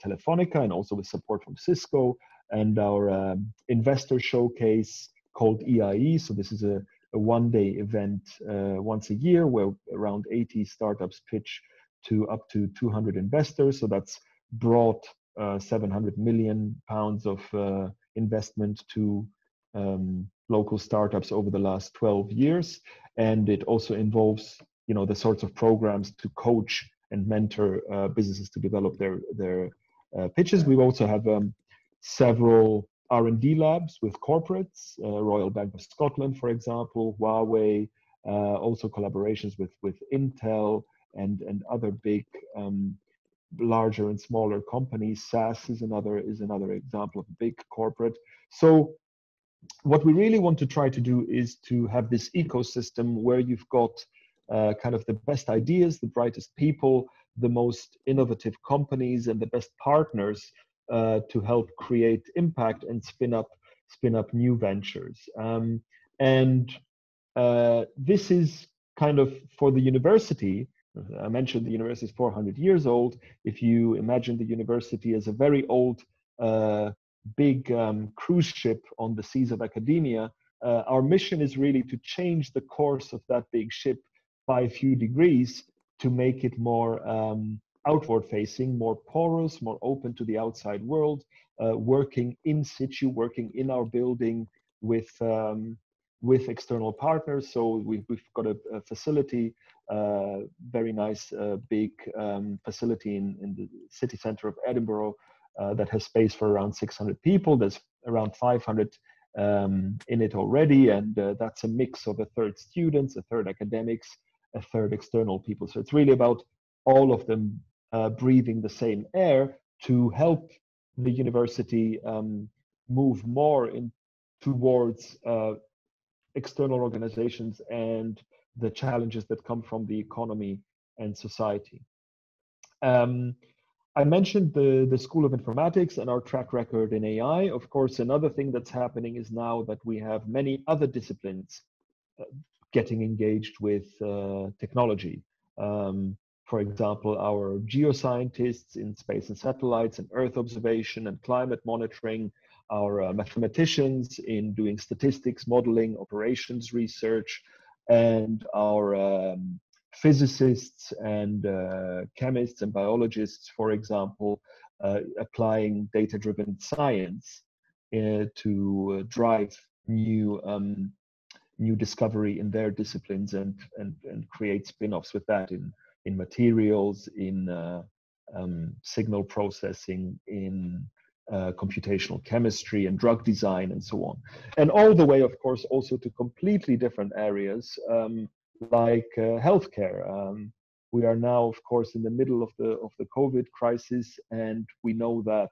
Telefonica, and also with support from Cisco, and our investor showcase called EIE. So this is a one-day event once a year where around 80 startups pitch to up to 200 investors. So that's brought 700 million pounds of investment to local startups over the last 12 years. And it also involves, the sorts of programs to coach and mentor businesses to develop their pitches. We also have several R&D labs with corporates, Royal Bank of Scotland, for example, Huawei, also collaborations with Intel and other big larger and smaller companies. SaaS is another example of a big corporate. So what we really want to try to do is to have this ecosystem where you've got kind of the best ideas, the brightest people, the most innovative companies, and the best partners to help create impact and spin up new ventures. And this is kind of for the university. I mentioned the university is 400 years old. If you imagine the university as a very old, big cruise ship on the seas of academia, our mission is really to change the course of that big ship by a few degrees to make it more outward facing, more porous, more open to the outside world, working in situ, working in our building with external partners. So we've got a facility, very nice big facility in the city center of Edinburgh that has space for around 600 people. There's around 500 in it already, and that's a mix of a third students, a third academics, a third external people. So it's really about all of them breathing the same air to help the university move more towards external organizations and the challenges that come from the economy and society. I mentioned the School of Informatics and our track record in AI. Of course, another thing that's happening is now that we have many other disciplines getting engaged with technology. For example, our geoscientists in space and satellites and Earth observation and climate monitoring, our mathematicians in doing statistics, modeling, operations research, and our physicists and chemists and biologists, for example, applying data-driven science to drive new discovery in their disciplines and create spin-offs with that in materials, in signal processing, in computational chemistry and drug design and so on. And all the way, of course, also to completely different areas like healthcare. We are now, of course, in the middle of the COVID crisis, and we know that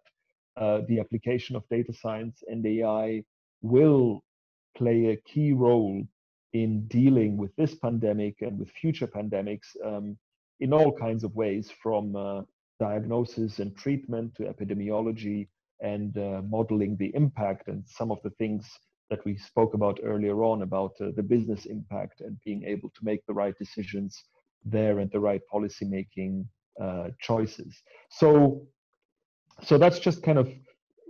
the application of data science and AI will play a key role in dealing with this pandemic and with future pandemics in all kinds of ways, from diagnosis and treatment to epidemiology and modeling the impact and some of the things that we spoke about earlier on about the business impact and being able to make the right decisions there and the right policy making choices. So that's just kind of,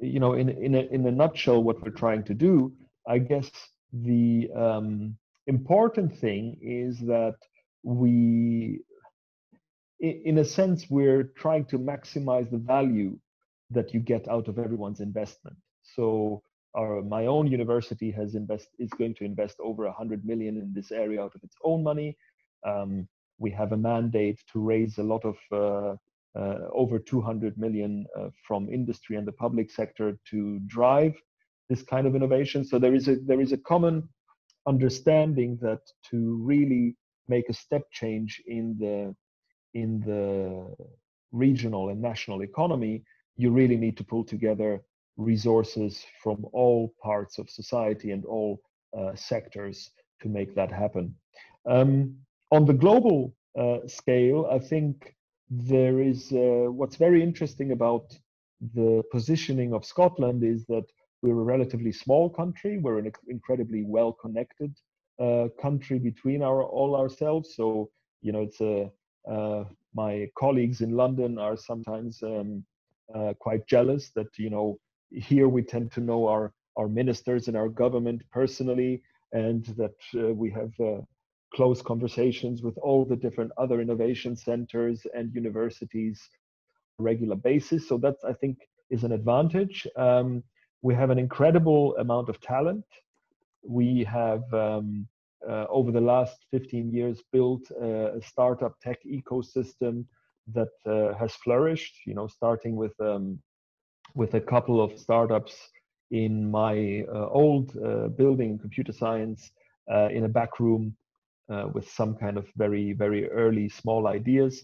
you know, in a nutshell what we're trying to do. I guess the important thing is that we, in a sense, we're trying to maximize the value that you get out of everyone's investment. So my own university is going to invest over 100 million in this area out of its own money. We have a mandate to raise a lot of over 200 million from industry and the public sector to drive this kind of innovation. So there is a common understanding that to really make a step change in the regional and national economy, you really need to pull together resources from all parts of society and all sectors to make that happen. On the global scale, I think there is what's very interesting about the positioning of Scotland is that we're a relatively small country. We're an incredibly well-connected country between all ourselves. So, you know, it's my colleagues in London are sometimes quite jealous that, you know, here we tend to know our ministers and our government personally, and that we have close conversations with all the different other innovation centers and universities on a regular basis. So that, I think, is an advantage. We have an incredible amount of talent. We have, over the last 15 years, built a startup tech ecosystem that has flourished, you know, starting with a couple of startups in my old building in computer science in a back room with some kind of very, very early small ideas,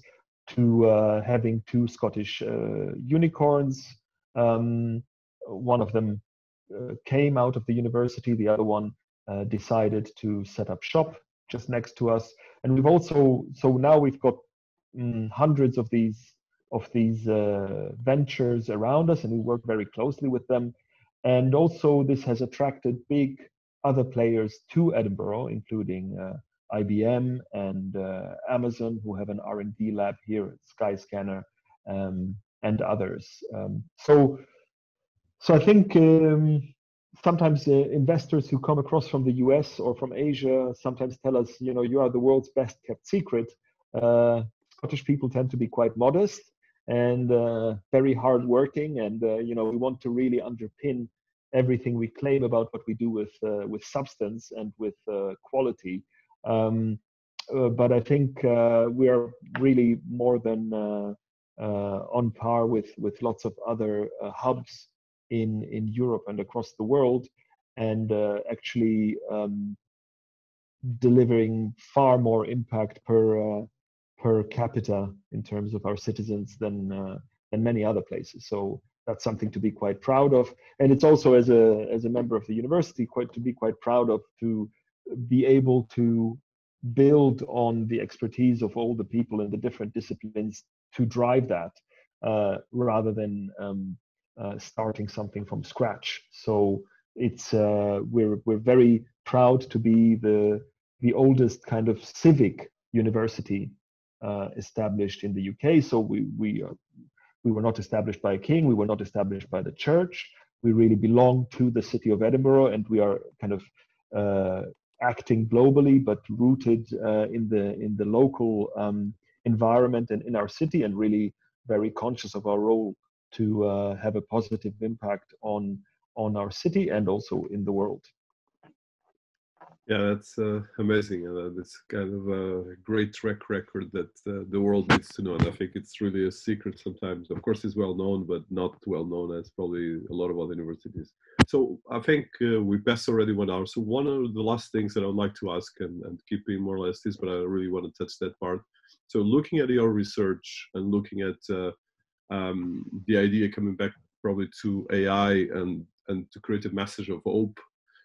to having two Scottish unicorns. One of them came out of the university, the other one decided to set up shop just next to us. And we've also, so now we've got hundreds of these ventures around us, and we work very closely with them. And also this has attracted big other players to Edinburgh, including IBM and Amazon, who have an R&D lab here at Skyscanner, and others. So I think sometimes investors who come across from the US or from Asia sometimes tell us, you know, you are the world's best kept secret. Scottish people tend to be quite modest and very hardworking, and you know, we want to really underpin everything we claim about what we do with substance and with quality. But I think we are really more than on par with lots of other hubs in Europe and across the world, and actually delivering far more impact per capita in terms of our citizens than many other places. So that's something to be quite proud of, and it's also as a member of the university to be quite proud of, to be able to build on the expertise of all the people in the different disciplines to drive that, rather than starting something from scratch. So it's we're very proud to be the oldest kind of civic university established in the UK. So we were not established by a king, we were not established by the church. We really belong to the city of Edinburgh, and we are kind of acting globally, but rooted in the local environment and in our city, and really very conscious of our role to have a positive impact on our city and also in the world. Yeah, that's amazing. That's kind of a great track record that the world needs to know. And I think it's really a secret sometimes. Of course, it's well known, but not well known as probably a lot of other universities. So I think we passed already 1 hour. So one of the last things that I would like to ask, and keeping more or less this, but I really want to touch that part. So looking at your research and looking at the idea coming back probably to AI and to create a message of hope.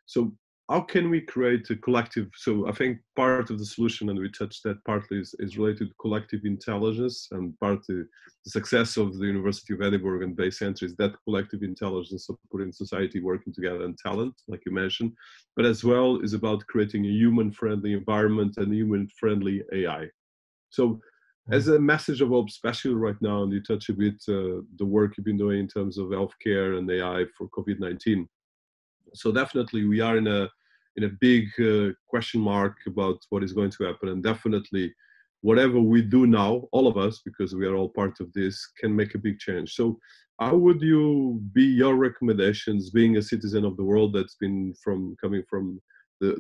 So how can we create a collective? So I think part of the solution, and we touched that partly, is related to collective intelligence, and part of the success of the University of Edinburgh and Bay Centre is that collective intelligence of putting society working together and talent, like you mentioned, but as well is about creating a human-friendly environment and human-friendly AI. So as a message of hope, especially right now, and you touch a bit the work you've been doing in terms of healthcare and AI for COVID-19. So definitely we are in a big question mark about what is going to happen, and definitely whatever we do now, all of us, because we are all part of this, can make a big change. So how would you be your recommendations, being a citizen of the world that's been coming from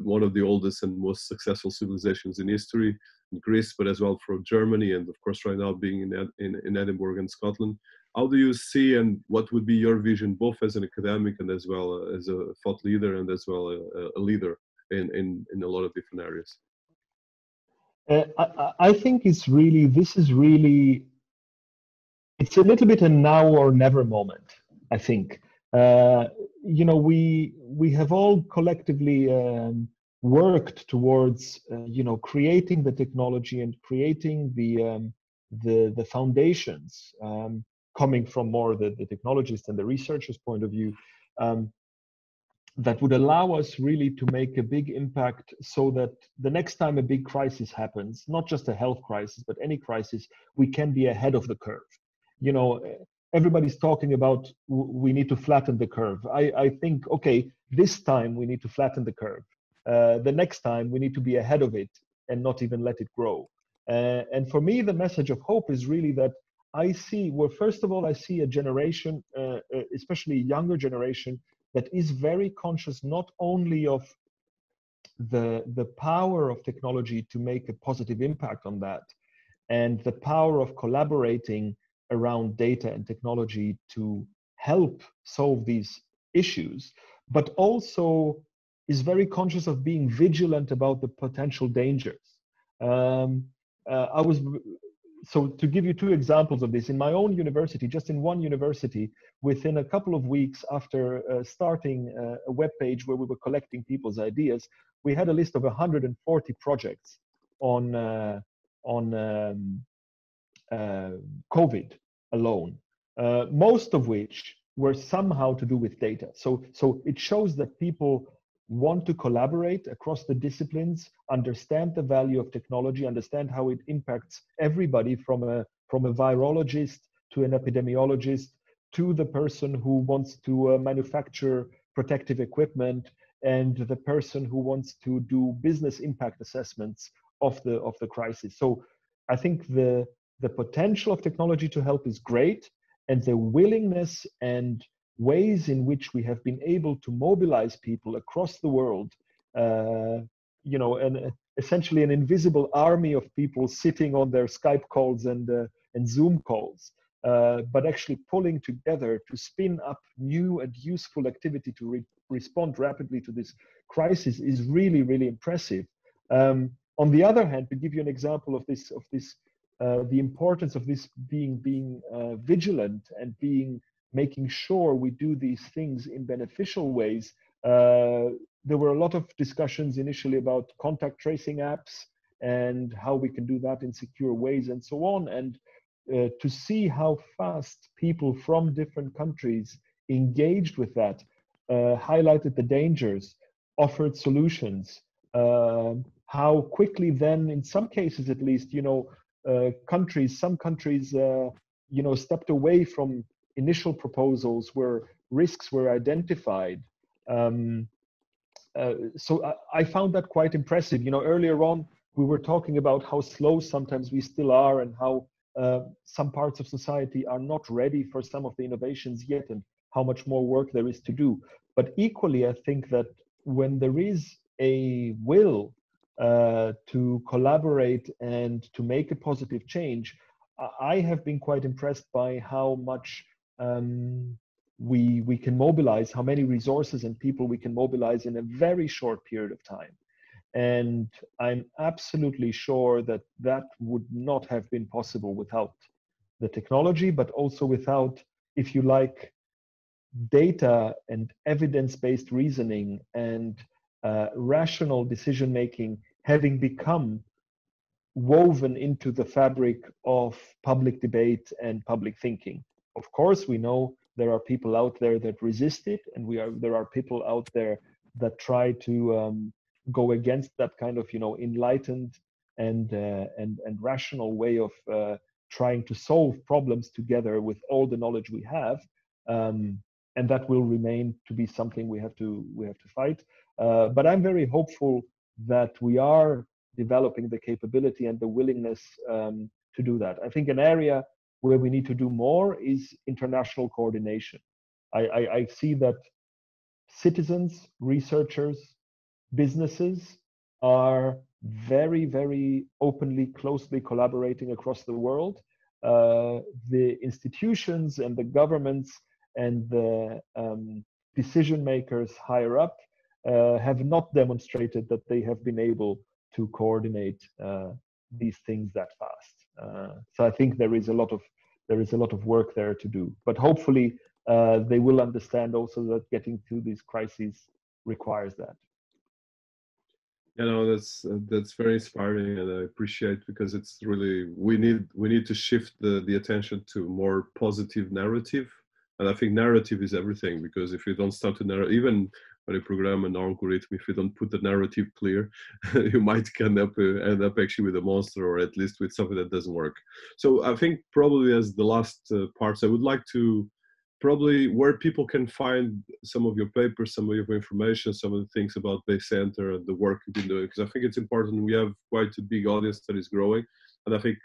one of the oldest and most successful civilizations in history, in Greece, but as well from Germany, and of course right now being in Edinburgh and Scotland? How do you see, and what would be your vision, both as an academic and as well as a thought leader and as well a leader in a lot of different areas? I think this is really, it's a little bit a now or never moment, I think. You know, we have all collectively worked towards, you know, creating the technology and creating the foundations, coming from more the technologist and the researcher's point of view, that would allow us really to make a big impact, so that the next time a big crisis happens, not just a health crisis, but any crisis, we can be ahead of the curve. You know, everybody's talking about we need to flatten the curve. I think, okay, this time we need to flatten the curve. The next time we need to be ahead of it and not even let it grow. And for me, the message of hope is really that I see, well, first of all, I see a generation, especially a younger generation, that is very conscious not only of the power of technology to make a positive impact on that, and the power of collaborating around data and technology to help solve these issues, but also is very conscious of being vigilant about the potential dangers. I was so to give you two examples of this, in my own university, just in one university, within a couple of weeks after starting a web page where we were collecting people's ideas, we had a list of 140 projects on COVID alone, most of which were somehow to do with data. So it shows that people want to collaborate across the disciplines, understand the value of technology, understand how it impacts everybody from a virologist to an epidemiologist to the person who wants to manufacture protective equipment and the person who wants to do business impact assessments of the crisis. So I think the potential of technology to help is great, and the willingness and ways in which we have been able to mobilize people across the world, essentially an invisible army of people sitting on their Skype calls and Zoom calls, but actually pulling together to spin up new and useful activity to respond rapidly to this crisis is really, really impressive. On the other hand, to give you an example of this, the importance of this being vigilant and making sure we do these things in beneficial ways. There were a lot of discussions initially about contact tracing apps and how we can do that in secure ways and so on. And to see how fast people from different countries engaged with that, highlighted the dangers, offered solutions, how quickly then, in some cases at least, some countries, stepped away from initial proposals where risks were identified. So I found that quite impressive. Earlier on, we were talking about how slow sometimes we still are and how some parts of society are not ready for some of the innovations yet and how much more work there is to do. But equally, I think that when there is a will to collaborate and to make a positive change, I have been quite impressed by how much we can mobilize, how many resources and people we can mobilize in a very short period of time. And I'm absolutely sure that that would not have been possible without the technology, but also without, if you like, data and evidence-based reasoning and rational decision-making having become woven into the fabric of public debate and public thinking. Of course, we know there are people out there that resist it, and there are people out there that try to go against that kind of enlightened and rational way of trying to solve problems together with all the knowledge we have, and that will remain to be something we have to fight. But I'm very hopeful that we are developing the capability and the willingness to do that. I think an area where we need to do more is international coordination. I see that citizens, researchers, businesses are very, very openly, closely collaborating across the world. The institutions and the governments and the decision makers higher up have not demonstrated that they have been able to coordinate these things that fast. So I think there is a lot of work there to do. But hopefully they will understand also that getting through these crises requires that. That's very inspiring, and I appreciate, because it's really we need to shift the attention to more positive narrative. And I think narrative is everything, because if you don't start to narrate, even when you program an algorithm, if you don't put the narrative clear, you might end up actually with a monster, or at least with something that doesn't work. So I think probably as the last parts, I would like to probably where people can find some of your papers, some of your information, some of the things about Base Center and the work you've been doing, because I think it's important. We have quite a big audience that is growing. And I think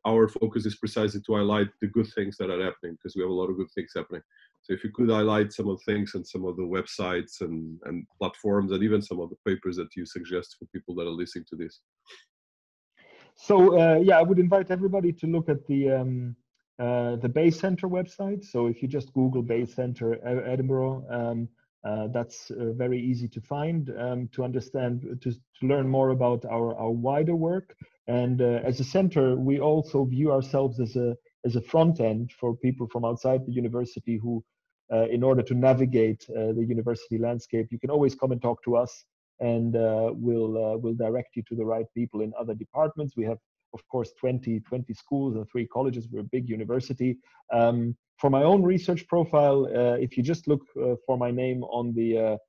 our focus is precisely to highlight the good things that are happening, because we have a lot of good things happening. So if you could highlight some of the things and some of the websites and platforms, and even some of the papers that you suggest for people that are listening to this. So I would invite everybody to look at the Base Center website. So if you just Google Base Center Edinburgh, that's very easy to find, to understand, to learn more about our wider work. And as a center, we also view ourselves as a front end for people from outside the university who, in order to navigate the university landscape, you can always come and talk to us, and we'll direct you to the right people in other departments. We have, of course, 20 schools and 3 colleges. We're a big university. For my own research profile, if you just look for my name on the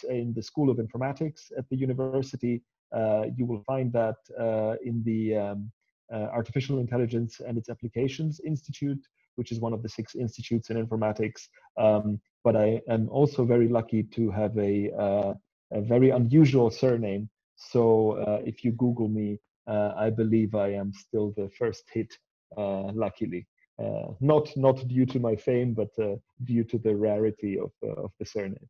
in the School of Informatics at the university, you will find that in the Artificial Intelligence and its Applications Institute, which is one of the 6 institutes in informatics. But I am also very lucky to have a very unusual surname. So if you Google me, I believe I am still the first hit, luckily. Not due to my fame, but due to the rarity of the surname.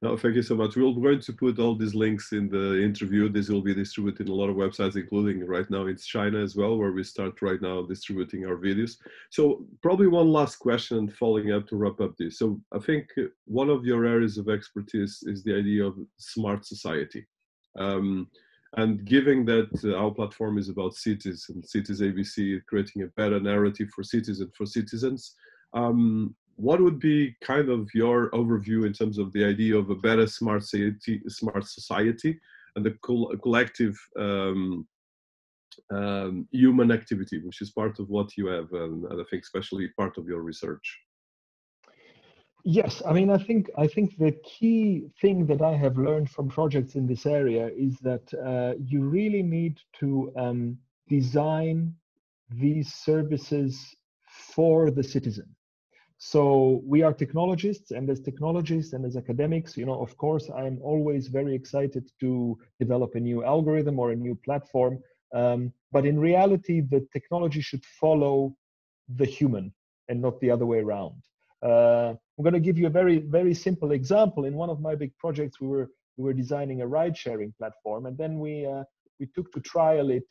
No, thank you so much. We're going to put all these links in the interview. This will be distributed in a lot of websites, including right now it's China as well, where we start right now distributing our videos. So probably one last question following up to wrap up this. So I think one of your areas of expertise is the idea of smart society. And given that our platform is about cities and Cities ABC, creating a better narrative for cities and for citizens, what would be kind of your overview in terms of the idea of a better smart society and the collective human activity, which is part of what you have, and I think especially part of your research? Yes, I mean, I think the key thing that I have learned from projects in this area is that you really need to design these services for the citizen. So we are technologists, and as technologists and as academics, you know, of course, I'm always very excited to develop a new algorithm or a new platform. But in reality, the technology should follow the human and not the other way around. I'm going to give you a very, very simple example. In one of my big projects, we were designing a ride-sharing platform, and then we took to trial it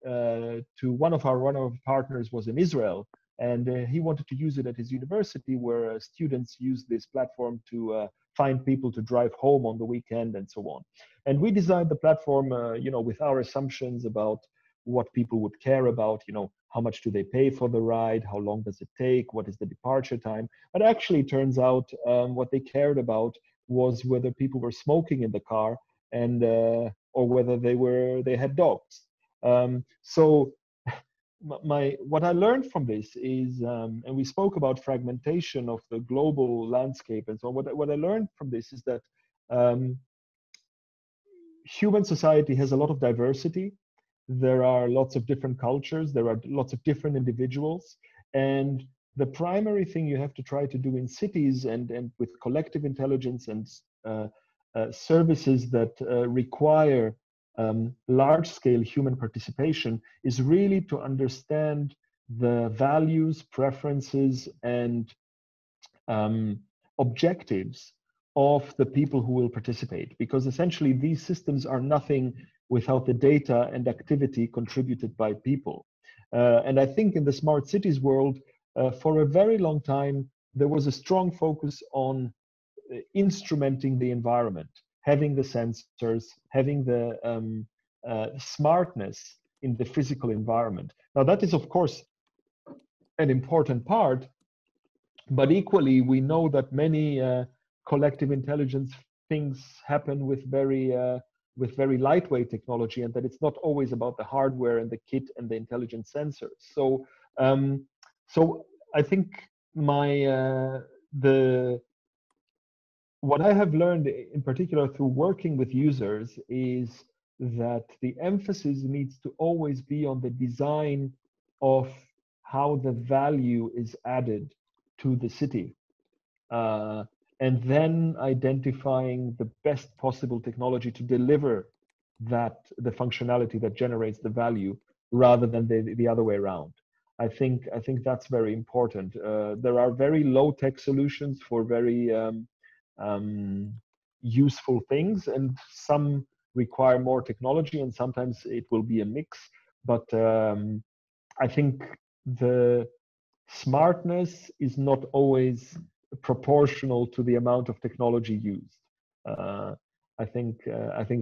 to one of our partners was in Israel. And he wanted to use it at his university, where students use this platform to find people to drive home on the weekend and so on. And we designed the platform, you know, with our assumptions about what people would care about, you know, how much do they pay for the ride, how long does it take, what is the departure time. But actually, it turns out what they cared about was whether people were smoking in the car and or whether they had dogs. So what I learned from this is, and we spoke about fragmentation of the global landscape and so on. What I learned from this is that human society has a lot of diversity. There are lots of different cultures. There are lots of different individuals. And the primary thing you have to try to do in cities and with collective intelligence and services that require large-scale human participation is really to understand the values, preferences, and objectives of the people who will participate, because essentially these systems are nothing without the data and activity contributed by people. And I think in the smart cities world, for a very long time, there was a strong focus on instrumenting the environment, having the sensors, having the smartness in the physical environment. Now, that is, of course, an important part, but equally, we know that many collective intelligence things happen with very lightweight technology, and that it's not always about the hardware and the kit and the intelligent sensors. So, so I think what I have learned in particular through working with users is that the emphasis needs to always be on the design of how the value is added to the city. And then identifying the best possible technology to deliver the functionality that generates the value rather than the other way around. I think that's very important. There are very low-tech solutions for very useful things, and some require more technology, and sometimes it will be a mix. But I think the smartness is not always proportional to the amount of technology used. I think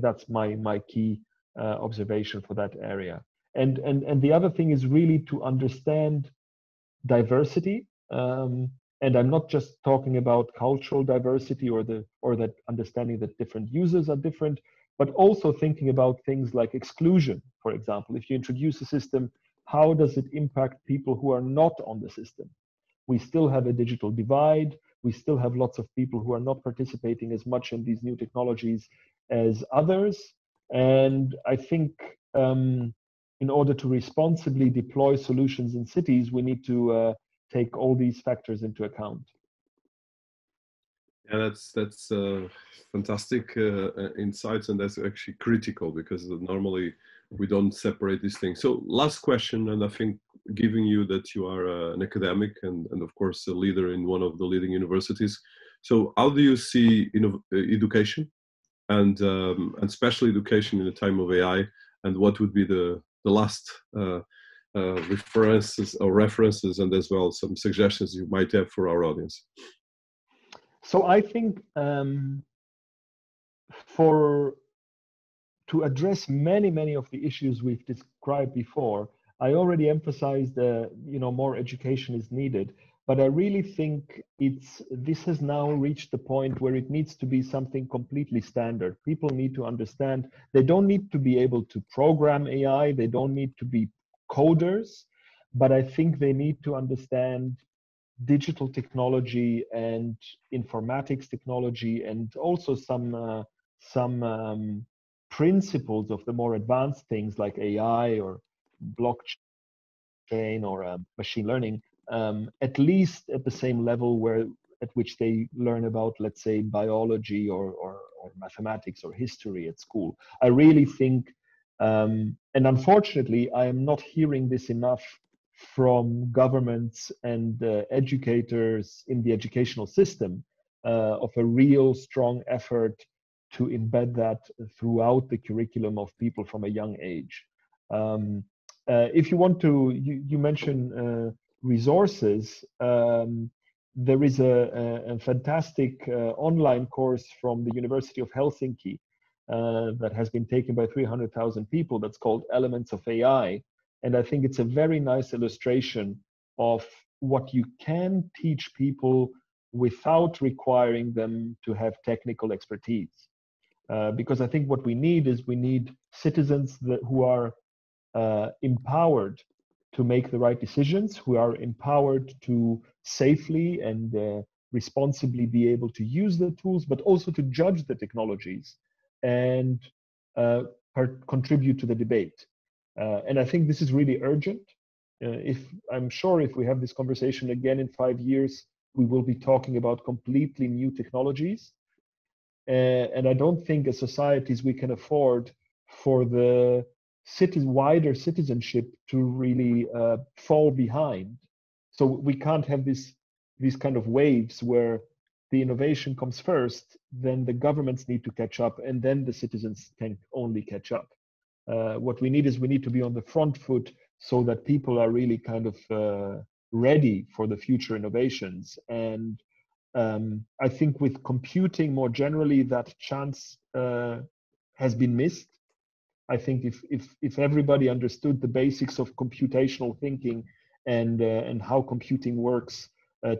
that's my key observation for that area. And the other thing is really to understand diversity. And I'm not just talking about cultural diversity or that understanding that different users are different, but also thinking about things like exclusion. For example, if you introduce a system, how does it impact people who are not on the system? We still have a digital divide. We still have lots of people who are not participating as much in these new technologies as others. And I think in order to responsibly deploy solutions in cities, we need to take all these factors into account. Yeah, that's fantastic insights, and that's actually critical because normally we don't separate these things. So last question, and I think given you that you are an academic and of course a leader in one of the leading universities, so how do you see education and special education in the time of AI, and what would be the last references and as well some suggestions you might have for our audience? So I think to address many of the issues we've described before, I already emphasized more education is needed, but I really think this has now reached the point where it needs to be something completely standard. People need to understand. They don't need to be able to program AI. They don't need to be coders, but I think they need to understand digital technology and informatics technology, and also some principles of the more advanced things like AI or blockchain or machine learning, at least at the same level at which they learn about, let's say, biology or mathematics or history at school. I really think, and unfortunately, I am not hearing this enough from governments and educators in the educational system, of a real strong effort to embed that throughout the curriculum of people from a young age. If you want to, you mentioned resources. There is a fantastic online course from the University of Helsinki that has been taken by 300,000 people that's called Elements of AI. And I think it's a very nice illustration of what you can teach people without requiring them to have technical expertise. Because I think what we need citizens who are empowered to make the right decisions, who are empowered to safely and responsibly be able to use the tools, but also to judge the technologies and contribute to the debate. And I think this is really urgent. I'm sure if we have this conversation again in 5 years, we will be talking about completely new technologies. And I don't think as societies we can afford for the wider citizenship to really fall behind. So we can't have these kind of waves where the innovation comes first, then the governments need to catch up, and then the citizens can only catch up. What we need to be on the front foot so that people are really kind of ready for the future innovations. And I think with computing more generally, that chance has been missed. I think if everybody understood the basics of computational thinking and how computing works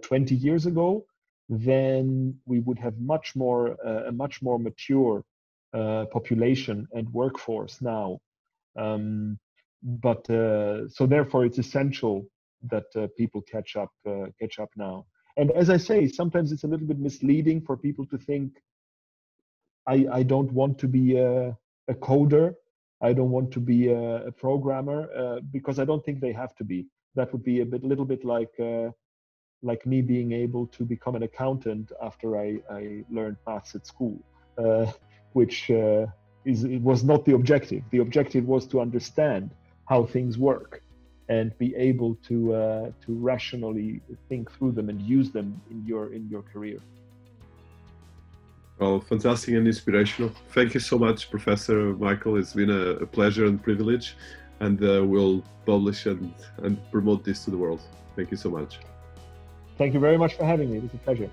20 years ago, then we would have a much more mature population and workforce now. So therefore, it's essential that people catch up now. And as I say, sometimes it's a little bit misleading for people to think, I don't want to be a coder. I don't want to be a programmer, because I don't think they have to be. That would be a little bit like me being able to become an accountant after I learned maths at school, which it was not the objective. The objective was to understand how things work and be able to rationally think through them and use them in your career. Well, fantastic and inspirational. Thank you so much, Professor Michael. It's been a pleasure and privilege, and we'll publish and promote this to the world. Thank you so much. Thank you very much for having me. It was a pleasure.